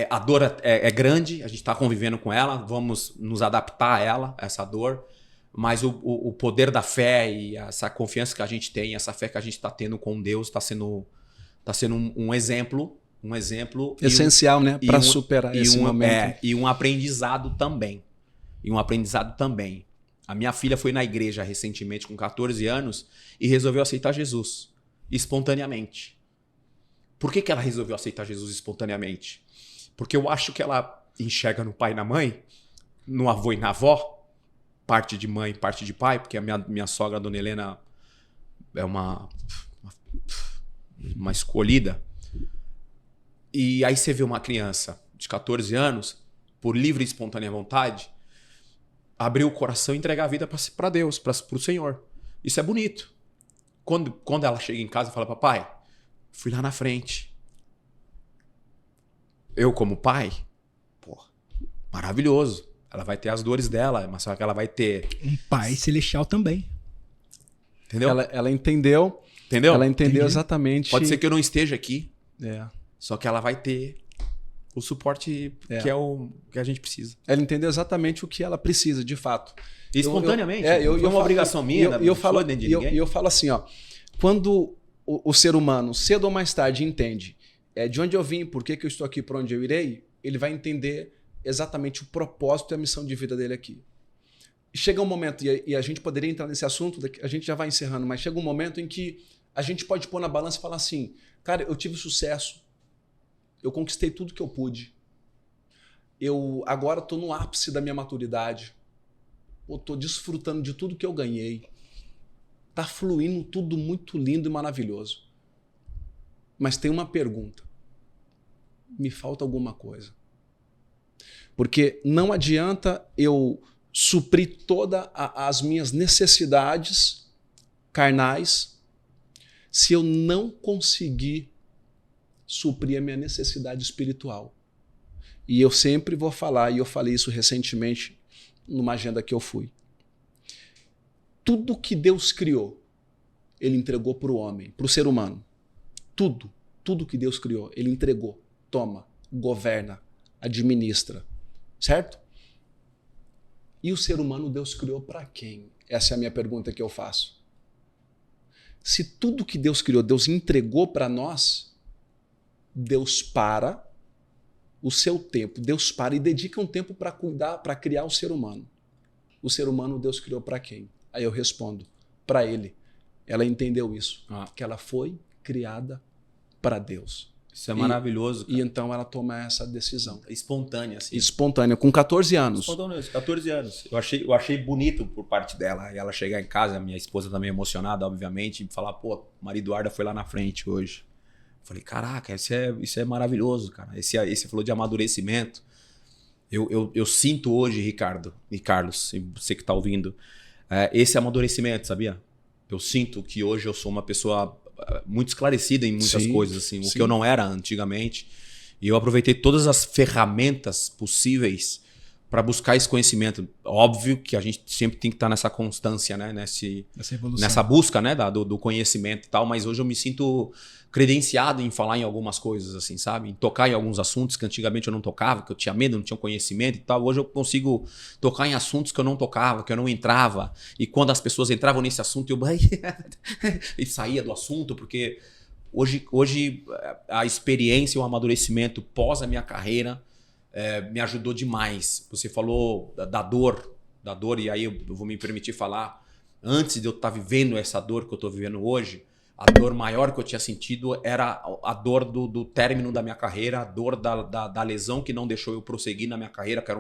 a dor é grande, a gente está convivendo com ela, vamos nos adaptar a ela, a essa dor, mas o poder da fé e essa confiança que a gente tem, essa fé que a gente está tendo com Deus está sendo um exemplo essencial, né, para superar esse momento. E um aprendizado também. A minha filha foi na igreja recentemente com 14 anos e resolveu aceitar Jesus espontaneamente. Por que ela resolveu aceitar Jesus espontaneamente? Porque eu acho que ela enxerga no pai e na mãe, no avô e na avó, parte de mãe, parte de pai, porque a minha sogra, a dona Helena, é uma escolhida. E aí você vê uma criança de 14 anos, por livre e espontânea vontade, abrir o coração e entregar a vida para Deus, para o Senhor. Isso é bonito. Quando ela chega em casa e fala, papai, fui lá na frente. Eu, como pai, pô, maravilhoso. Ela vai ter as dores dela, mas só que ela vai ter... Um pai celestial também. Entendeu? Ela entendeu. Entendeu? Ela entendeu exatamente... Pode ser que eu não esteja aqui. É. Só que ela vai ter o suporte que é o que a gente precisa. Ela entendeu exatamente o que ela precisa, de fato. Espontaneamente. É uma obrigação minha. E eu falo assim, ó. Quando o ser humano, cedo ou mais tarde, entende de onde eu vim, por que eu estou aqui, para onde eu irei, ele vai entender exatamente o propósito e a missão de vida dele aqui. Chega um momento, e a gente poderia entrar nesse assunto, a gente já vai encerrando, mas chega um momento em que a gente pode pôr na balança e falar assim, cara, eu tive sucesso, eu conquistei tudo que eu pude, eu agora estou no ápice da minha maturidade, estou desfrutando de tudo que eu ganhei, está fluindo tudo muito lindo e maravilhoso. Mas tem uma pergunta. Me falta alguma coisa. Porque não adianta eu suprir todas as minhas necessidades carnais se eu não conseguir suprir a minha necessidade espiritual. E eu sempre vou falar, e eu falei isso recentemente numa agenda que eu fui. Tudo que Deus criou, ele entregou para o homem, para o ser humano. Tudo que Deus criou, ele entregou. Toma, governa, administra. Certo? E o ser humano Deus criou para quem? Essa é a minha pergunta que eu faço. Se tudo que Deus criou, Deus entregou para nós, Deus para o seu tempo, Deus para e dedica um tempo para cuidar, para criar o ser humano. O ser humano Deus criou para quem? Aí eu respondo, para ele. Ela entendeu isso, que ela foi criada para Deus. Isso é maravilhoso. E então ela toma essa decisão. Espontânea, assim. Espontânea, com 14 anos. Espontânea, 14 anos. Eu achei bonito por parte dela. E ela chegar em casa, minha esposa também emocionada, obviamente, e falar, pô, Maria Eduarda foi lá na frente hoje. Eu falei, caraca, isso é maravilhoso, cara. Esse falou de amadurecimento. Eu sinto hoje, Ricardo e Carlos, e você que está ouvindo, esse amadurecimento, sabia? Eu sinto que hoje eu sou uma pessoa muito esclarecida em muitas coisas, assim, o que eu não era antigamente. E eu aproveitei todas as ferramentas possíveis para buscar esse conhecimento. Óbvio que a gente sempre tem que estar nessa constância, né? Nessa busca, né? do conhecimento e tal, mas hoje eu me sinto credenciado em falar em algumas coisas, assim, sabe? Em tocar em alguns assuntos que antigamente eu não tocava, que eu tinha medo, não tinha conhecimento e tal. Hoje eu consigo tocar em assuntos que eu não tocava, que eu não entrava. E quando as pessoas entravam nesse assunto, eu e saía do assunto, porque hoje a experiência e o amadurecimento pós a minha carreira me ajudou demais. Você falou da dor, e aí eu vou me permitir falar, antes de eu estar vivendo essa dor que eu estou vivendo hoje, a dor maior que eu tinha sentido era a dor do término da minha carreira, a dor da lesão que não deixou eu prosseguir na minha carreira, que era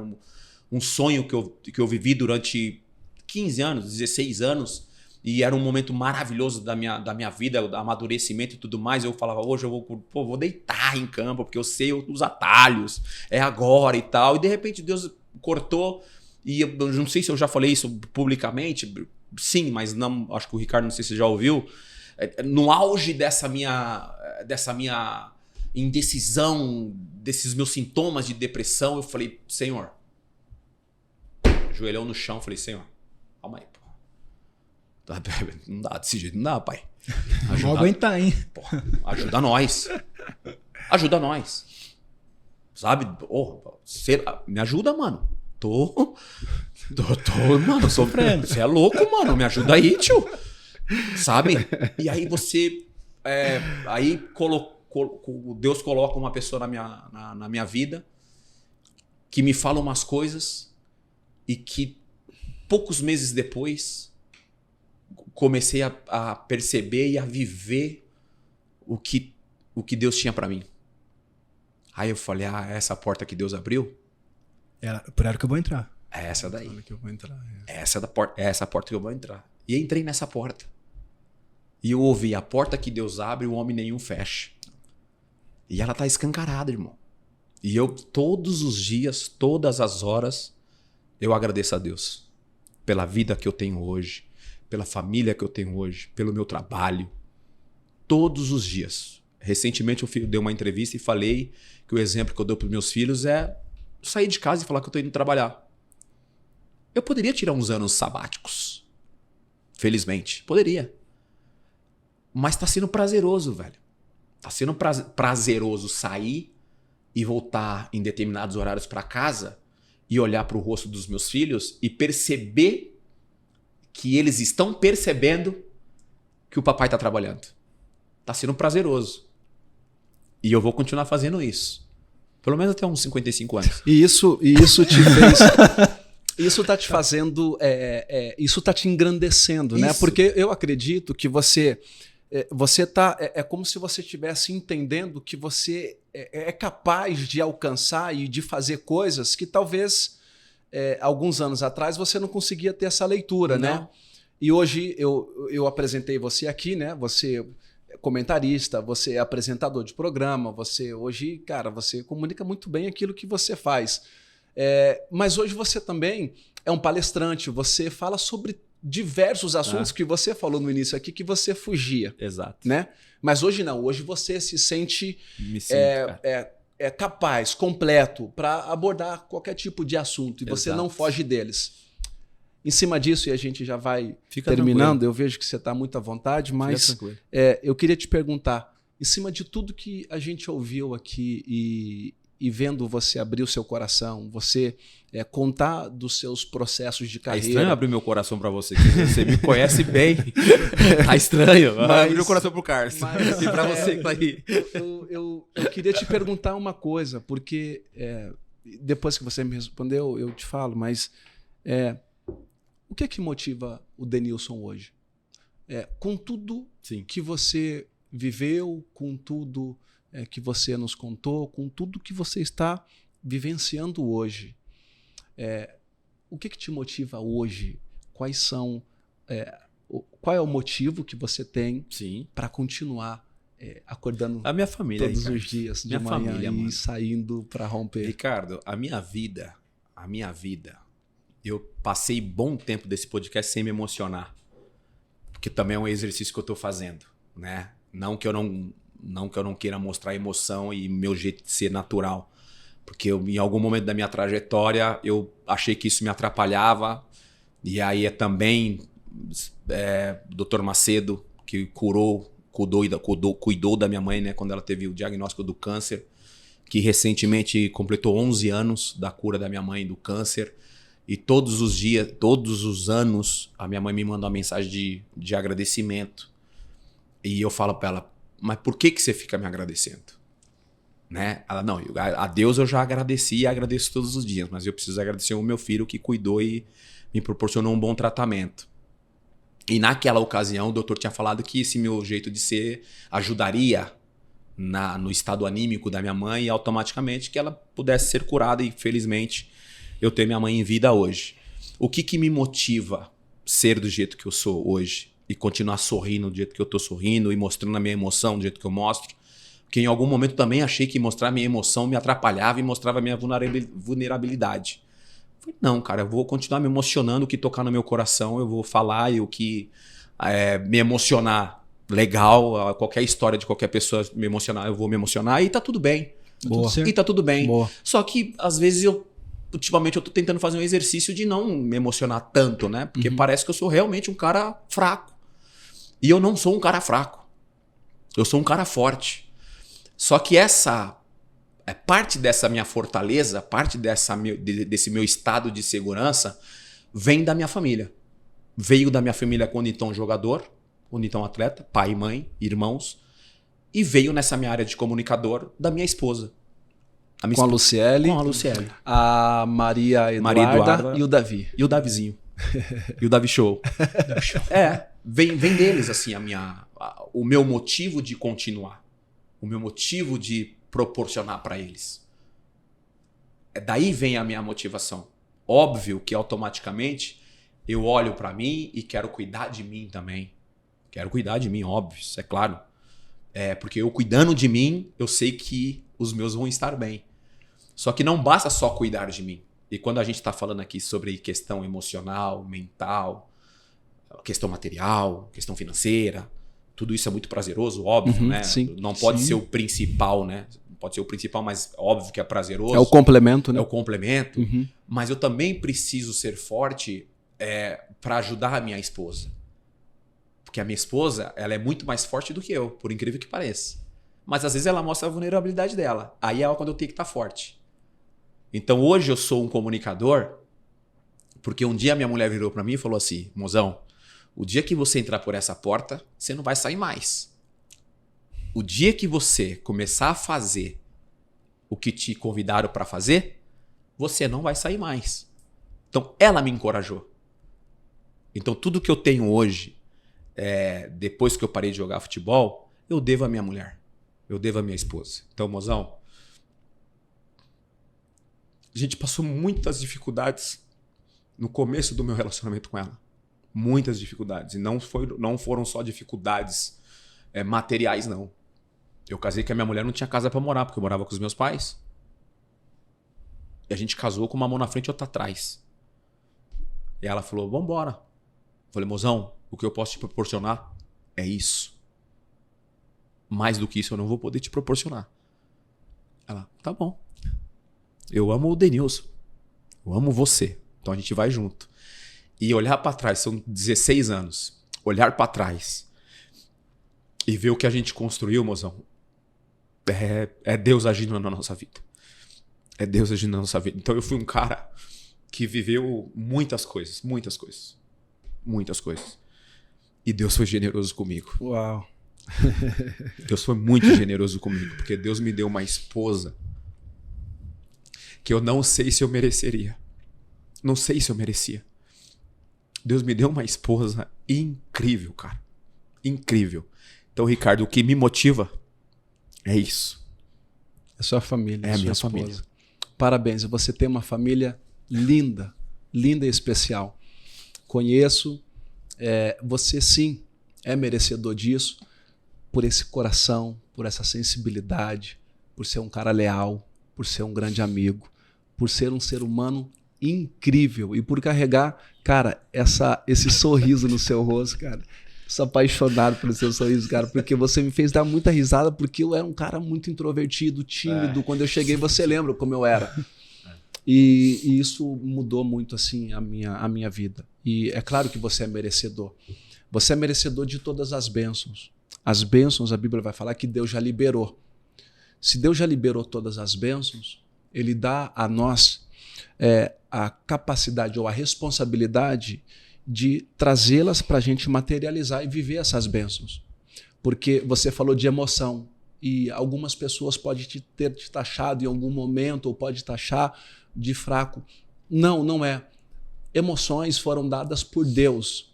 um sonho que eu vivi durante 15 anos, 16 anos, e era um momento maravilhoso da minha vida, do amadurecimento e tudo mais. Eu falava, hoje eu vou deitar em campo, porque eu sei os atalhos, é agora e tal. E de repente Deus cortou, e eu não sei se eu já falei isso publicamente, sim, mas não, acho que o Ricardo, não sei se você já ouviu. No auge dessa minha indecisão, desses meus sintomas de depressão, eu falei, Senhor, joelhão no chão, falei, Senhor, calma aí, pô. Não dá desse jeito, não dá, pai. Vou aguentar, hein? Pô, ajuda nós. Ajuda nós. Sabe? Me ajuda, mano. Tô, mano, sofrendo. Você é louco, mano. Me ajuda aí, tio. Sabe? E aí você... Deus coloca uma pessoa na minha vida que me fala umas coisas e que poucos meses depois comecei a perceber e a viver o que Deus tinha para mim. Aí eu falei, essa porta que Deus abriu? Por ela que eu vou entrar. É essa daí. Por ela que eu vou entrar. É essa porta que eu vou entrar. E entrei nessa porta. E eu ouvi, a porta que Deus abre, o homem nenhum fecha. E ela tá escancarada, irmão. E eu, todos os dias, todas as horas, eu agradeço a Deus. Pela vida que eu tenho hoje, pela família que eu tenho hoje, pelo meu trabalho. Todos os dias. Recentemente eu dei uma entrevista e falei que o exemplo que eu dou para os meus filhos é sair de casa e falar que eu estou indo trabalhar. Eu poderia tirar uns anos sabáticos. Felizmente. Poderia. Mas tá sendo prazeroso, velho. Tá sendo prazeroso sair e voltar em determinados horários para casa e olhar para o rosto dos meus filhos e perceber que eles estão percebendo que o papai tá trabalhando. Tá sendo prazeroso. E eu vou continuar fazendo isso. Pelo menos até uns 55 anos. E isso te fez... Isso tá te fazendo... isso tá te engrandecendo, né? Porque eu acredito que você tá... É como se você estivesse entendendo que você é capaz de alcançar e de fazer coisas que talvez alguns anos atrás você não conseguia ter essa leitura, não. Né? E hoje eu apresentei você aqui, né? Você é comentarista, você é apresentador de programa, você hoje, cara, você comunica muito bem aquilo que você faz. Mas hoje você também é um palestrante, você fala sobre diversos assuntos que você falou no início aqui que você fugia. Exato. Né? Mas hoje não, hoje você se sente capaz, completo, para abordar qualquer tipo de assunto e você Exato. não foge deles. Em cima disso, e a gente já vai Fica terminando, tranquilo. eu vejo que você está muito à vontade, mas Fica tranquilo. eu queria te perguntar, em cima de tudo que a gente ouviu aqui e vendo você abrir o seu coração, você contar dos seus processos de É estranho estranho abrir meu coração pra você, que você me conhece bem. Tá estranho. Abrir meu coração pro Carlos. E pra você que tá aí. Eu queria te perguntar uma coisa, porque depois que você me respondeu, eu te falo, mas o que é que motiva o Denilson hoje? Com tudo Sim. que você viveu, com tudo que você nos contou, com tudo que você está vivenciando hoje, o que te motiva hoje? Quais são, qual é o motivo que você tem para continuar acordando A minha família todos aí, os dias de minha manhã família, e mano. saindo para romper? Ricardo, a minha vida, eu passei bom tempo desse podcast sem me emocionar. Porque também é um exercício que eu tô fazendo, né? Não que eu não queira mostrar emoção e meu jeito de ser natural. Porque em algum momento da minha trajetória, eu achei que isso me atrapalhava. E aí também o Dr. Macedo, que cuidou da minha mãe, né, quando ela teve o diagnóstico do câncer, que recentemente completou 11 anos da cura da minha mãe do câncer. E todos os anos, a minha mãe me manda uma mensagem de agradecimento. E eu falo para ela, mas por que você fica me agradecendo? Né? Ela, não, a Deus eu já agradeci e agradeço todos os dias, mas eu preciso agradecer o meu filho que cuidou e me proporcionou um bom tratamento. E naquela ocasião o doutor tinha falado que esse meu jeito de ser ajudaria no estado anímico da minha mãe e automaticamente que ela pudesse ser curada, e felizmente eu tenho minha mãe em vida hoje. O que me motiva ser do jeito que eu sou hoje e continuar sorrindo do jeito que eu tô sorrindo e mostrando a minha emoção do jeito que eu mostro? Porque em algum momento também achei que mostrar minha emoção me atrapalhava e mostrava a minha vulnerabilidade. Falei, não, cara, eu vou continuar me emocionando, o que tocar no meu coração eu vou falar, e o que me emocionar legal, qualquer história de qualquer pessoa me emocionar, eu vou me emocionar e tá tudo bem. Boa. E tá tudo bem. Boa. Só que às vezes ultimamente eu tô tentando fazer um exercício de não me emocionar tanto, né? Porque parece que eu sou realmente um cara fraco. E eu não sou um cara fraco. Eu sou um cara forte. Só que parte dessa minha fortaleza, parte desse meu estado de segurança, vem da minha família. Veio da minha família quando então jogador, quando então atleta, pai e mãe, irmãos. E veio nessa minha área de comunicador da minha esposa. Com a Luciele. Com a Luciele. A Maria Eduarda e o Davi. E o Davizinho. E o Davi Show. Vem deles, assim, o meu motivo de continuar. O meu motivo de proporcionar para eles. Daí vem a minha motivação. Óbvio que automaticamente eu olho para mim e quero cuidar de mim também. Quero cuidar de mim, óbvio, isso é claro. Porque eu cuidando de mim, eu sei que os meus vão estar bem. Só que não basta só cuidar de mim. E quando a gente está falando aqui sobre questão emocional, mental, questão material, questão financeira, tudo isso é muito prazeroso, óbvio, né? Sim, não pode ser o principal, né? Não pode ser o principal, mas óbvio que é prazeroso. É o complemento, né? É o complemento. Mas eu também preciso ser forte para ajudar a minha esposa. Porque a minha esposa, ela é muito mais forte do que eu, por incrível que pareça. Mas às vezes ela mostra a vulnerabilidade dela. Aí é quando eu tenho que estar forte. Então hoje eu sou um comunicador, porque um dia minha mulher virou para mim e falou assim, mozão, o dia que você entrar por essa porta, você não vai sair mais. O dia que você começar a fazer o que te convidaram para fazer, você não vai sair mais. Então ela me encorajou. Então tudo que eu tenho hoje, depois que eu parei de jogar futebol, eu devo à minha mulher. Eu devo à minha esposa. Então, mozão, a gente passou muitas dificuldades no começo do meu relacionamento com ela. Muitas dificuldades. E não foram só dificuldades materiais, não. Eu casei com a minha mulher, não tinha casa para morar, porque eu morava com os meus pais. E a gente casou com uma mão na frente e outra atrás. E ela falou, vambora. Eu falei, mozão, o que eu posso te proporcionar é isso. Mais do que isso eu não vou poder te proporcionar. Ela, tá bom. Eu amo o Denilson. Eu amo você. Então a gente vai junto. E olhar pra trás, são 16 anos. Olhar pra trás e ver o que a gente construiu, mozão, é Deus agindo na nossa vida. É Deus agindo na nossa vida. Então eu fui um cara que viveu muitas coisas. Muitas coisas. Muitas coisas. E Deus foi generoso comigo. Uau. Deus foi muito generoso comigo, porque Deus me deu uma esposa que eu não sei se eu mereceria. Não sei se eu merecia. Deus me deu uma esposa incrível, cara. Incrível. Então, Ricardo, o que me motiva é isso. É sua família. É a minha esposa. família. Parabéns. Você tem uma família linda. Linda e especial. Conheço. Você, sim, é merecedor disso. Por esse coração, por essa sensibilidade, por ser um cara leal, por ser um grande amigo, por ser um ser humano incrível e por carregar, cara, esse sorriso no seu rosto, cara. Sou apaixonado pelo seu sorriso, cara, porque você me fez dar muita risada, porque eu era um cara muito introvertido, tímido. Quando eu cheguei, você lembra como eu era. E isso mudou muito, assim, a minha vida. E é claro que você é merecedor. Você é merecedor de todas as bênçãos. As bênçãos, a Bíblia vai falar que Deus já liberou. Se Deus já liberou todas as bênçãos, Ele dá a nós a capacidade ou a responsabilidade de trazê-las para a gente materializar e viver essas bênçãos. Porque você falou de emoção e algumas pessoas podem ter te taxado em algum momento ou pode taxar de fraco. Não, não é. Emoções foram dadas por Deus.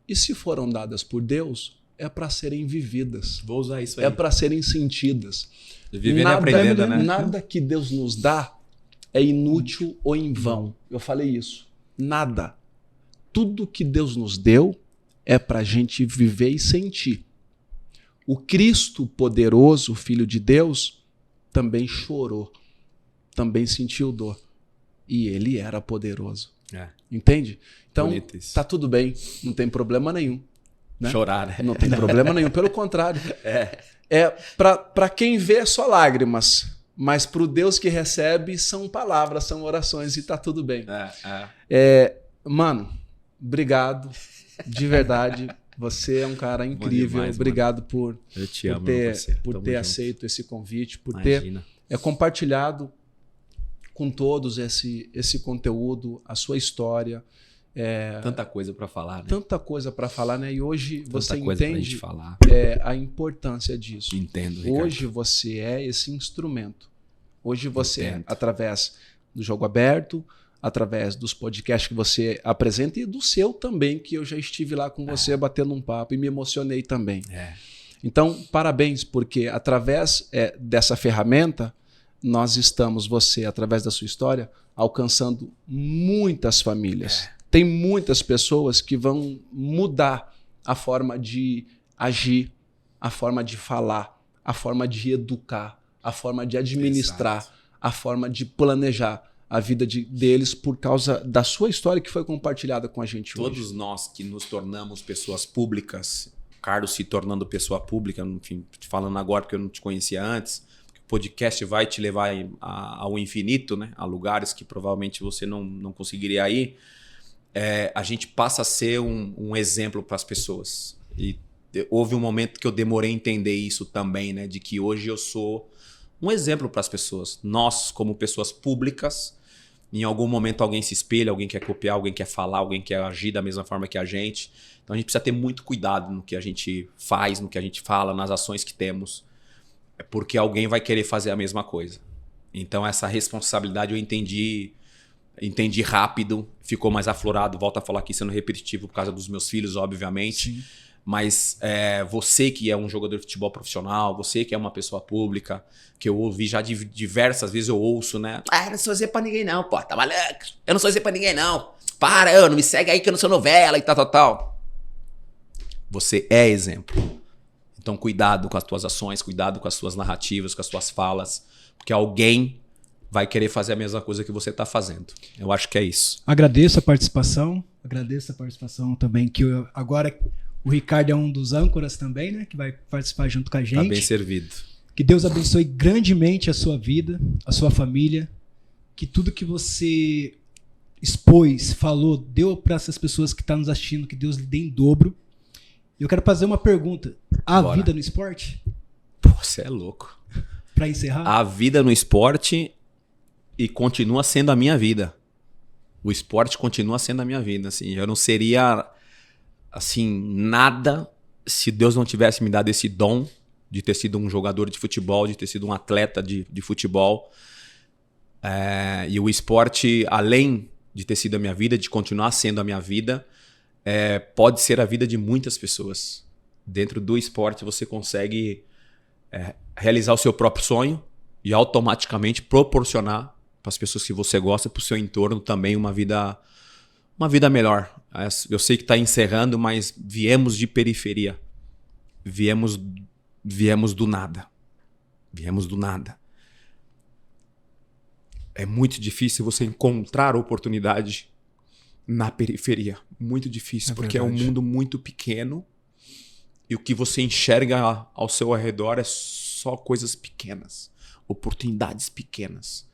E se foram dadas por Deus, é para serem vividas. Vou usar isso aí. É para serem sentidas. Vivendo e aprendendo, né? Nada que Deus nos dá é inútil ou em vão. Eu falei isso. Nada. Tudo que Deus nos deu é para a gente viver e sentir. O Cristo poderoso, o Filho de Deus, também chorou, também sentiu dor. E ele era poderoso. Entende? Então, tá tudo bem, não tem problema nenhum. Né? Chorar, né? Não tem problema nenhum, pelo contrário. Para quem vê é só lágrimas, mas para o Deus que recebe são palavras, são orações e tá tudo bem. Mano, obrigado, de verdade. Você é um cara incrível. Demais, obrigado por ter aceito esse convite, por ter compartilhado com todos esse conteúdo, a sua história. Tanta coisa para falar, né? Tanta coisa para falar, né? E hoje você entende a importância disso. Entendo, Ricardo. Hoje você é esse instrumento. Hoje você através do Jogo Aberto, através dos podcasts que você apresenta e do seu também, que eu já estive lá com você batendo um papo e me emocionei também. Então, parabéns, porque através dessa ferramenta, nós estamos, você, através da sua história, alcançando muitas famílias. Tem muitas pessoas que vão mudar a forma de agir, a forma de falar, a forma de educar, a forma de administrar, a forma de planejar a vida deles por causa da sua história que foi compartilhada com a gente hoje. Todos nós que nos tornamos pessoas públicas, Carlos se tornando pessoa pública, enfim, te falando agora porque eu não te conhecia antes, o podcast vai te levar ao infinito, né? A lugares que provavelmente você não conseguiria ir. A gente passa a ser um exemplo para as pessoas. E houve um momento que eu demorei a entender isso também, né? De que hoje eu sou um exemplo para as pessoas. Nós, como pessoas públicas, em algum momento alguém se espelha, alguém quer copiar, alguém quer falar, alguém quer agir da mesma forma que a gente. Então a gente precisa ter muito cuidado no que a gente faz, no que a gente fala, nas ações que temos. Porque alguém vai querer fazer a mesma coisa. Então essa responsabilidade eu entendi rápido, ficou mais aflorado. Volto a falar aqui sendo repetitivo por causa dos meus filhos, obviamente. Sim. Mas você que é um jogador de futebol profissional, você que é uma pessoa pública, que eu ouvi já diversas vezes, eu ouço, né? Eu não sou Zé pra ninguém não, pô, tá maluco? Eu não sou Zé pra ninguém não. Para, não me segue aí que eu não sou novela e tal. Você é exemplo. Então cuidado com as tuas ações, cuidado com as suas narrativas, com as suas falas, porque alguém vai querer fazer a mesma coisa que você está fazendo. Eu acho que é isso. Agradeço a participação também, que agora o Ricardo é um dos âncoras também, né? Que vai participar junto com a gente. Tá bem servido. Que Deus abençoe grandemente a sua vida, a sua família. Que tudo que você expôs, falou, deu para essas pessoas que estão nos assistindo, que Deus lhe dê em dobro. Eu quero fazer uma pergunta. Há vida no esporte? Pô, você é louco. Para encerrar? Há vida no esporte e continua sendo a minha vida. O esporte continua sendo a minha vida. Assim, eu não seria assim, nada se Deus não tivesse me dado esse dom de ter sido um jogador de futebol, de ter sido um atleta de futebol. E o esporte, além de ter sido a minha vida, de continuar sendo a minha vida, pode ser a vida de muitas pessoas. Dentro do esporte você consegue realizar o seu próprio sonho e automaticamente proporcionar para as pessoas que você gosta, para o seu entorno também uma vida melhor. Eu sei que está encerrando, mas viemos de periferia. Viemos do nada. Viemos do nada. É muito difícil você encontrar oportunidade na periferia. Muito difícil, porque é um mundo muito pequeno e o que você enxerga ao seu redor é só coisas pequenas, oportunidades pequenas.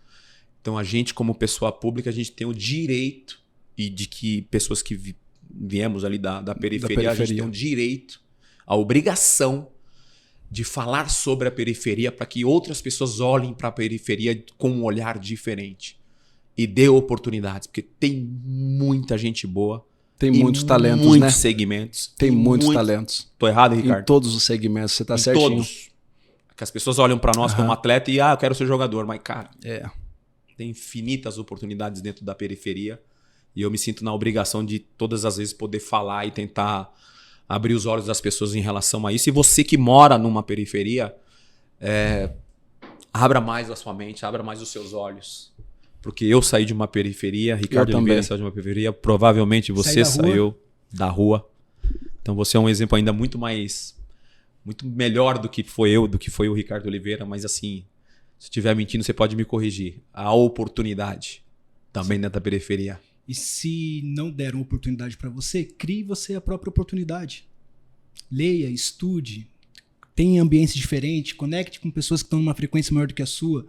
Então a gente, como pessoa pública, a gente tem o direito, e de que pessoas que viemos ali da periferia, a gente tem o direito, a obrigação de falar sobre a periferia para que outras pessoas olhem para a periferia com um olhar diferente e dê oportunidades, porque tem muita gente boa. Tem muitos talentos, muitos segmentos. Tem muitos talentos. Tô errado, Ricardo? Em todos os segmentos, você tá certinho. Todos. Que as pessoas olham para nós como atleta e eu quero ser jogador, mas cara, tem infinitas oportunidades dentro da periferia e eu me sinto na obrigação de todas as vezes poder falar e tentar abrir os olhos das pessoas em relação a isso. E você que mora numa periferia, abra mais a sua mente, abra mais os seus olhos. Porque eu saí de uma periferia, Ricardo Oliveira saiu de uma periferia, provavelmente você saiu da rua. Então você é um exemplo ainda muito melhor do que foi eu, do que foi o Ricardo Oliveira, mas assim, se estiver mentindo, você pode me corrigir. A oportunidade também dentro da periferia. E se não deram oportunidade para você, crie você a própria oportunidade. Leia, estude, tenha ambientes diferentes, conecte com pessoas que estão numa frequência maior do que a sua.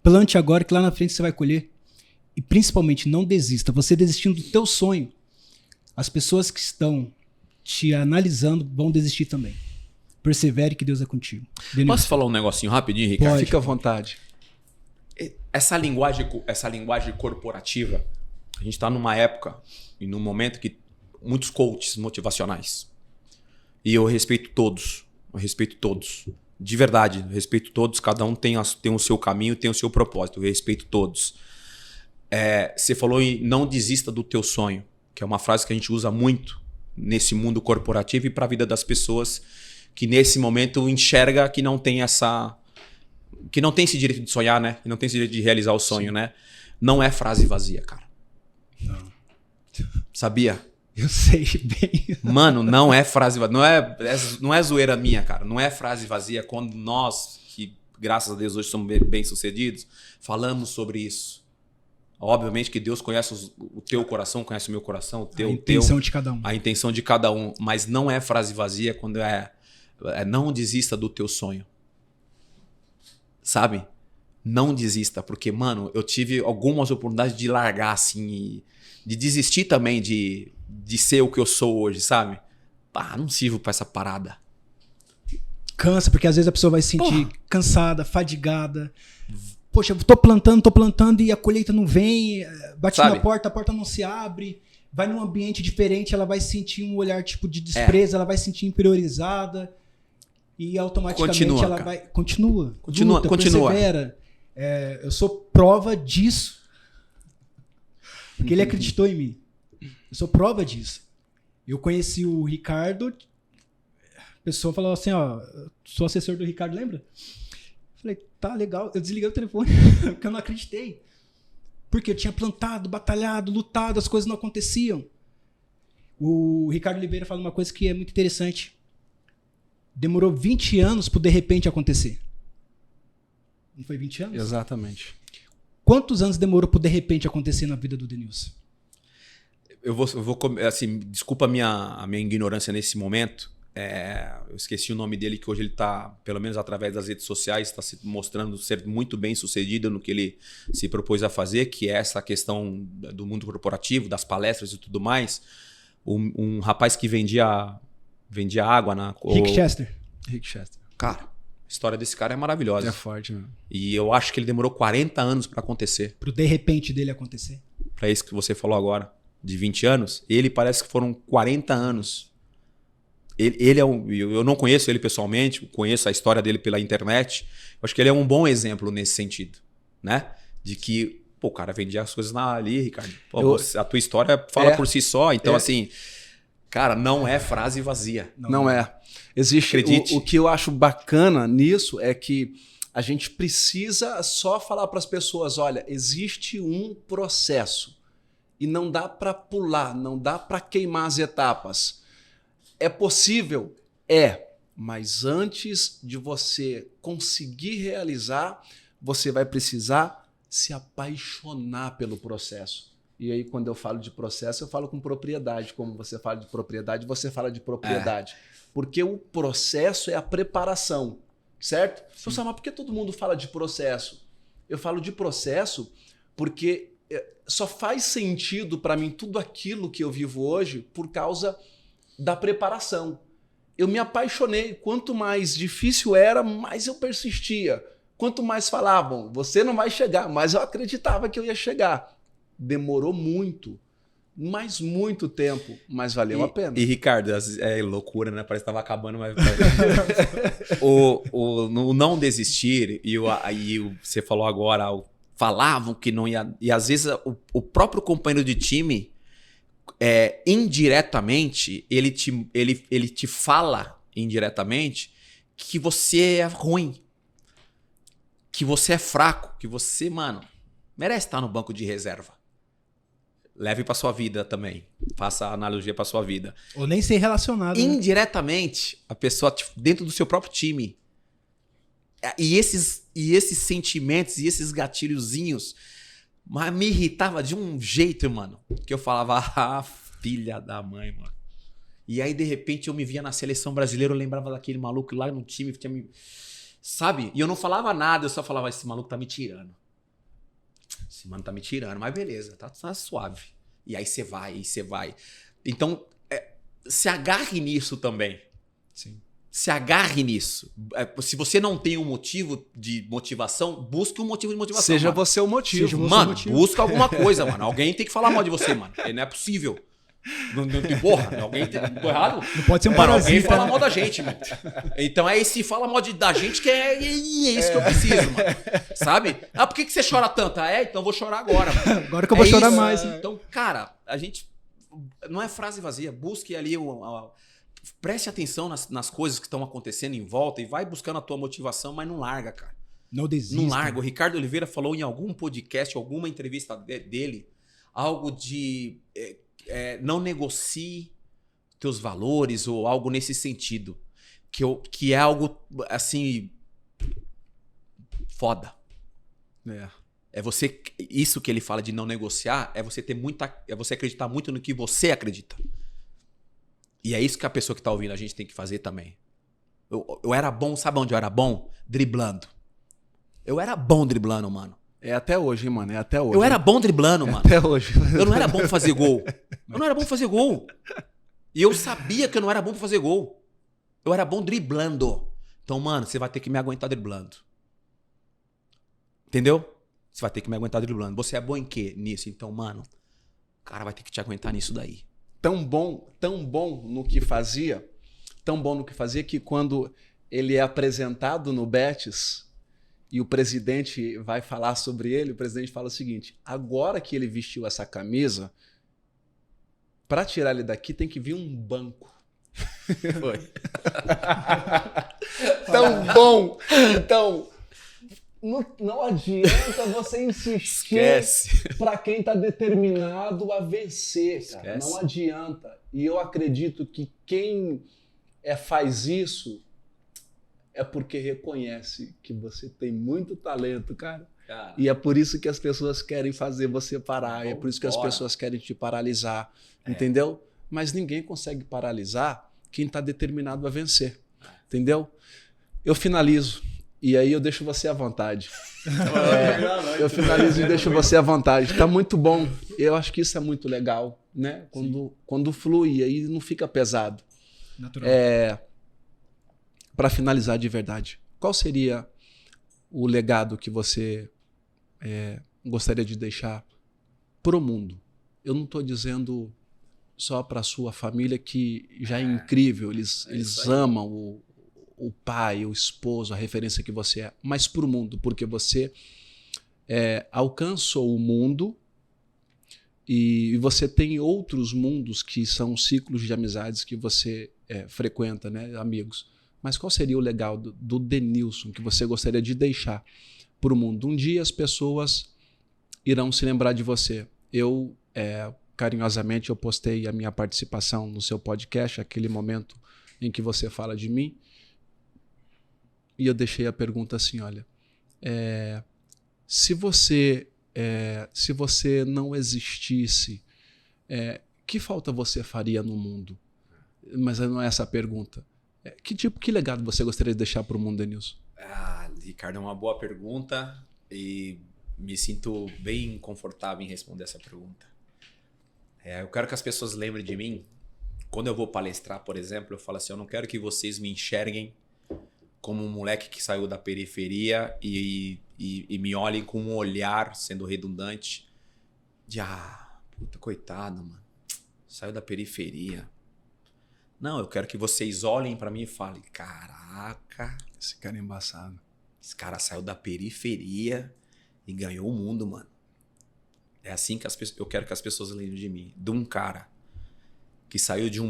Plante agora que lá na frente você vai colher. E principalmente, não desista. Você desistindo do teu sonho, as pessoas que estão te analisando vão desistir também. Persevere que Deus é contigo. Denilson. Posso falar um negocinho rapidinho, Ricardo? Pode. Fica à vontade. Essa linguagem corporativa, a gente está numa época e num momento que muitos coaches motivacionais. E eu respeito todos. De verdade, eu respeito todos. Cada um tem o seu caminho, tem o seu propósito. Eu respeito todos. Você falou em não desista do teu sonho, que é uma frase que a gente usa muito nesse mundo corporativo e para a vida das pessoas que nesse momento enxerga que não tem que não tem esse direito de sonhar, né? Que não tem esse direito de realizar o sonho, né? Não é frase vazia, cara. Não. Sabia? Eu sei bem. Mano, não é frase vazia. Não é zoeira minha, cara. Não é frase vazia quando nós, que graças a Deus hoje somos bem-sucedidos, falamos sobre isso. Obviamente que Deus conhece o teu coração, conhece o meu coração, a intenção de cada um. A intenção de cada um. Mas não é frase vazia quando não desista do teu sonho. Sabe? Não desista. Porque, mano, eu tive algumas oportunidades de largar, assim, de desistir também de ser o que eu sou hoje, sabe? Não sirvo pra essa parada. Cansa, porque às vezes a pessoa vai se sentir cansada, fadigada. Poxa, eu tô plantando e a colheita não vem, bate na porta, a porta não se abre, vai num ambiente diferente, ela vai sentir um olhar tipo de desprezo, ela vai se sentir inferiorizada e automaticamente ela vai... Continua. Persevera. Eu sou prova disso. Porque ele acreditou em mim. Eu sou prova disso. Eu conheci o Ricardo, a pessoa falou assim, sou assessor do Ricardo, lembra? Falei, tá legal. Eu desliguei o telefone, porque eu não acreditei. Porque eu tinha plantado, batalhado, lutado, as coisas não aconteciam. O Ricardo Oliveira fala uma coisa que é muito interessante. Demorou 20 anos pro de repente acontecer. Não foi 20 anos? Exatamente. Quantos anos demorou pro de repente acontecer na vida do Denilson? Eu vou assim, desculpa a minha ignorância nesse momento. eu esqueci o nome dele, que hoje ele está, pelo menos através das redes sociais, está se mostrando ser muito bem sucedido no que ele se propôs a fazer, que é essa questão do mundo corporativo, das palestras e tudo mais. Um rapaz que vendia água na... Rick Chester. Cara, a história desse cara é maravilhosa. É forte, né? E eu acho que ele demorou 40 anos para acontecer. Pro de repente dele acontecer. Para isso que você falou agora, de 20 anos. Ele parece que foram 40 anos. Ele eu não conheço ele pessoalmente, conheço a história dele pela internet. Eu acho que ele é um bom exemplo nesse sentido, né? De que, pô, o cara vendia as coisas ali, Ricardo. Pô, a tua história fala por si só. Então, assim, cara, não é frase vazia. Não é. Existe. O que eu acho bacana nisso é que a gente precisa só falar para as pessoas, olha, existe um processo e não dá para pular, não dá para queimar as etapas. É possível? É. Mas antes de você conseguir realizar, você vai precisar se apaixonar pelo processo. E aí, quando eu falo de processo, eu falo com propriedade. Como você fala de propriedade, você fala de propriedade. Porque o processo é a preparação, certo? Então, mas por que todo mundo fala de processo? Eu falo de processo porque só faz sentido para mim tudo aquilo que eu vivo hoje por causa da preparação. Eu me apaixonei. Quanto mais difícil era, mais eu persistia. Quanto mais falavam, você não vai chegar, mas eu acreditava que eu ia chegar. Demorou muito, mas muito tempo, mas valeu a pena. E Ricardo, é loucura, né? Parece que estava acabando, mas... o não desistir, e você falou agora, falavam que não ia... E às vezes o próprio companheiro de time... indiretamente, ele te fala indiretamente que você é ruim, que você é fraco, que você, mano, merece estar no banco de reserva. Leve para sua vida também. Faça a analogia para sua vida. Ou nem ser relacionado. Indiretamente, a pessoa dentro do seu próprio time. E esses sentimentos e esses gatilhozinhos, mas me irritava de um jeito, mano, que eu falava, filha da mãe, mano. E aí, de repente, eu me via na seleção brasileira, eu lembrava daquele maluco lá no time que tinha me... Sabe? E eu não falava nada, eu só falava, esse maluco tá me tirando. Esse mano tá me tirando, mas beleza, tá suave. E aí você vai. Então, se agarre nisso também. Sim. Se agarre nisso. Se você não tem um motivo de motivação, busque um motivo de motivação. Seja mano. você o motivo. Mano, busca alguma coisa, mano. Alguém tem que falar mal de você, mano. Não é possível. Porra, alguém tô errado? Não pode ser um parasita. Alguém fala mal da gente, mano. Então é esse fala mal da gente que é isso que eu preciso, mano. Sabe? Por que você chora tanto? Então eu vou chorar agora, mano. Agora que eu vou chorar mais. Então, cara, a gente... Não é frase vazia. Busque ali preste atenção nas coisas que estão acontecendo em volta e vai buscando a tua motivação, mas não larga, cara. Não desista. Não larga. O Ricardo Oliveira falou em algum podcast, alguma entrevista dele, algo de não negocie teus valores ou algo nesse sentido. Que é algo, assim, foda. Isso que ele fala de não negociar é você acreditar muito no que você acredita. E é isso que a pessoa que tá ouvindo a gente tem que fazer também. Eu era bom, sabe onde eu era bom? Driblando. Eu era bom driblando, mano. É até hoje, hein, mano? É até hoje. Eu era bom driblando, mano. Até hoje. Eu não era bom pra fazer gol. Eu não era bom pra fazer gol. E eu sabia que eu não era bom pra fazer gol. Eu era bom driblando. Então, mano, você vai ter que me aguentar driblando. Entendeu? Você vai ter que me aguentar driblando. Você é bom em quê? Nisso. Então, mano, o cara vai ter que te aguentar nisso daí. Tão bom no que fazia que quando ele é apresentado no Betis e o presidente vai falar sobre ele, o presidente fala o seguinte: agora que ele vestiu essa camisa, para tirar ele daqui tem que vir um banco. Foi. Tão bom! Então, não adianta você insistir para quem está determinado a vencer, cara. Não adianta. E eu acredito que quem faz isso é porque reconhece que você tem muito talento, cara. E é por isso que as pessoas querem fazer você parar. É por isso que as pessoas querem te paralisar. Entendeu? Mas ninguém consegue paralisar quem está determinado a vencer. Entendeu? Eu finalizo. E aí eu deixo você à vontade. Eu finalizo e deixo você à vontade. Tá muito bom. Eu acho que isso é muito legal, né? Quando flui, aí não fica pesado. Natural. Para finalizar de verdade, qual seria o legado que você gostaria de deixar para o mundo? Eu não estou dizendo só para a sua família, que já é incrível, eles amam o pai, o esposo, a referência que você é, mas para o mundo, porque você alcançou o mundo e você tem outros mundos que são ciclos de amizades que você frequenta, né, amigos. Mas qual seria o legado do Denilson que você gostaria de deixar para o mundo? Um dia as pessoas irão se lembrar de você. Eu, carinhosamente, eu postei a minha participação no seu podcast, aquele momento em que você fala de mim, e eu deixei a pergunta assim, olha, se você não existisse, que falta você faria no mundo? Mas não é essa a pergunta. Que legado você gostaria de deixar para o mundo, Denilson? Ricardo, é uma boa pergunta e me sinto bem confortável em responder essa pergunta. Eu quero que as pessoas lembrem de mim. Quando eu vou palestrar, por exemplo, eu falo assim, eu não quero que vocês me enxerguem como um moleque que saiu da periferia e me olhem com um olhar, sendo redundante, de puta, coitado, mano, saiu da periferia. Não, eu quero que vocês olhem pra mim e falem, caraca, esse cara é embaçado. Esse cara saiu da periferia e ganhou o mundo, mano. É assim que eu quero que as pessoas lembrem de mim. De um cara que saiu de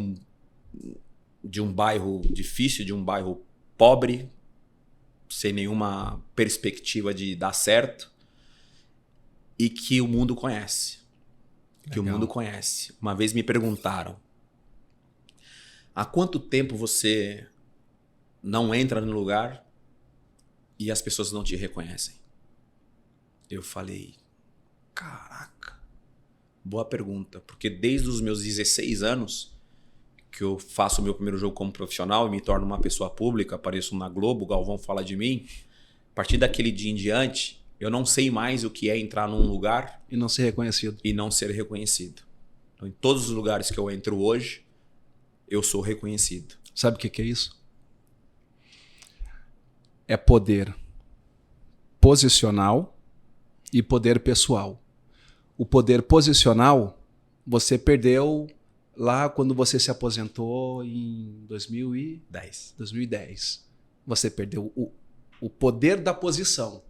um bairro difícil, de um bairro pobre, sem nenhuma perspectiva de dar certo, e que o mundo conhece. Legal. Que o mundo conhece. Uma vez me perguntaram, há quanto tempo você não entra no lugar e as pessoas não te reconhecem? Eu falei, caraca, boa pergunta, porque desde os meus 16 anos que eu faço o meu primeiro jogo como profissional e me torno uma pessoa pública, apareço na Globo, o Galvão fala de mim, a partir daquele dia em diante, eu não sei mais o que é entrar num lugar e não ser reconhecido. E não ser reconhecido. Então, em todos os lugares que eu entro hoje, eu sou reconhecido. Sabe o que é isso? É poder posicional e poder pessoal. O poder posicional você perdeu lá quando você se aposentou em 2010. Você perdeu o poder da posição.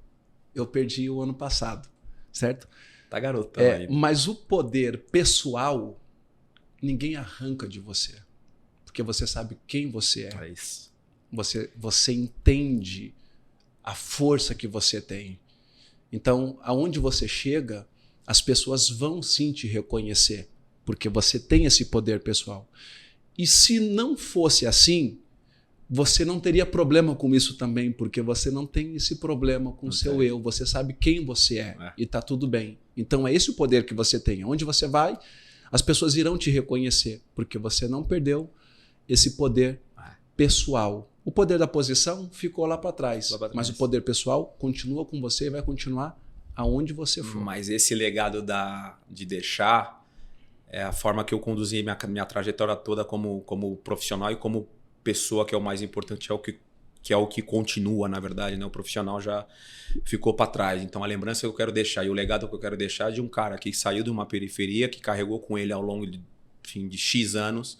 Eu perdi o ano passado, certo? Tá garoto. Mas o poder pessoal, ninguém arranca de você. Porque você sabe quem você é. É isso. Você entende a força que você tem. Então, aonde você chega, as pessoas vão sim te reconhecer, porque você tem esse poder pessoal. E se não fosse assim, você não teria problema com isso também, porque você não tem esse problema com o seu eu. Você sabe quem você é e tá tudo bem. Então, é esse o poder que você tem. Onde você vai, as pessoas irão te reconhecer, porque você não perdeu esse poder pessoal. O poder da posição ficou lá para trás, mas o poder pessoal continua com você e vai continuar aonde você for. Mas esse legado de deixar é a forma que eu conduzi minha trajetória toda como profissional e como pessoa, que é o mais importante, que é o que continua, na verdade, né? O profissional já ficou para trás. Então a lembrança que eu quero deixar e o legado que eu quero deixar é de um cara que saiu de uma periferia, que carregou com ele ao longo de X anos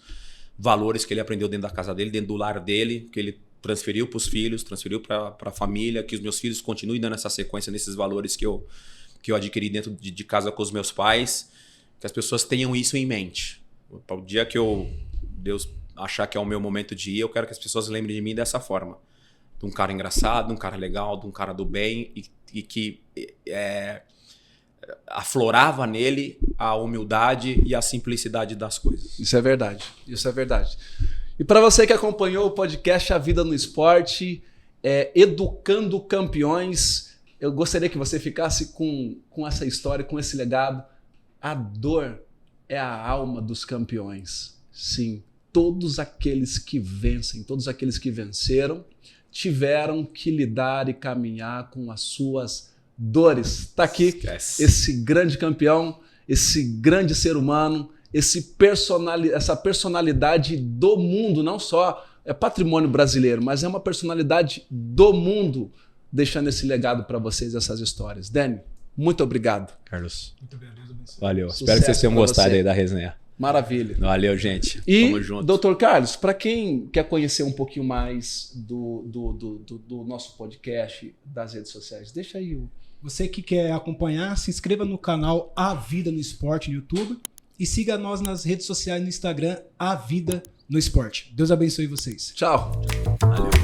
valores que ele aprendeu dentro da casa dele, dentro do lar dele, que ele transferiu para os filhos, transferiu para a família, que os meus filhos continuem dando essa sequência nesses valores que eu adquiri dentro de casa com os meus pais, que as pessoas tenham isso em mente. O dia que Deus achar que é o meu momento de ir, eu quero que as pessoas lembrem de mim dessa forma. De um cara engraçado, de um cara legal, de um cara do bem e que aflorava nele a humildade e a simplicidade das coisas. Isso é verdade, isso é verdade. E para você que acompanhou o podcast A Vida no Esporte, Educando Campeões, eu gostaria que você ficasse com essa história, com esse legado. A dor é a alma dos campeões. Sim, todos aqueles que vencem, todos aqueles que venceram, tiveram que lidar e caminhar com as suas dores. Está aqui esse grande campeão, esse grande ser humano, essa personalidade do mundo, não só é patrimônio brasileiro, mas é uma personalidade do mundo, deixando esse legado para vocês, essas histórias. Dani, muito obrigado. Carlos. Muito bem, Deus abençoe. Valeu. Espero que vocês tenham gostado aí da resenha. Maravilha. Valeu, gente. E, tamo junto. Dr. Carlos, para quem quer conhecer um pouquinho mais do nosso podcast, das redes sociais, deixa aí o... Você que quer acompanhar, se inscreva no canal A Vida no Esporte no YouTube e siga nós nas redes sociais no Instagram, A Vida no Esporte. Deus abençoe vocês. Tchau. Valeu.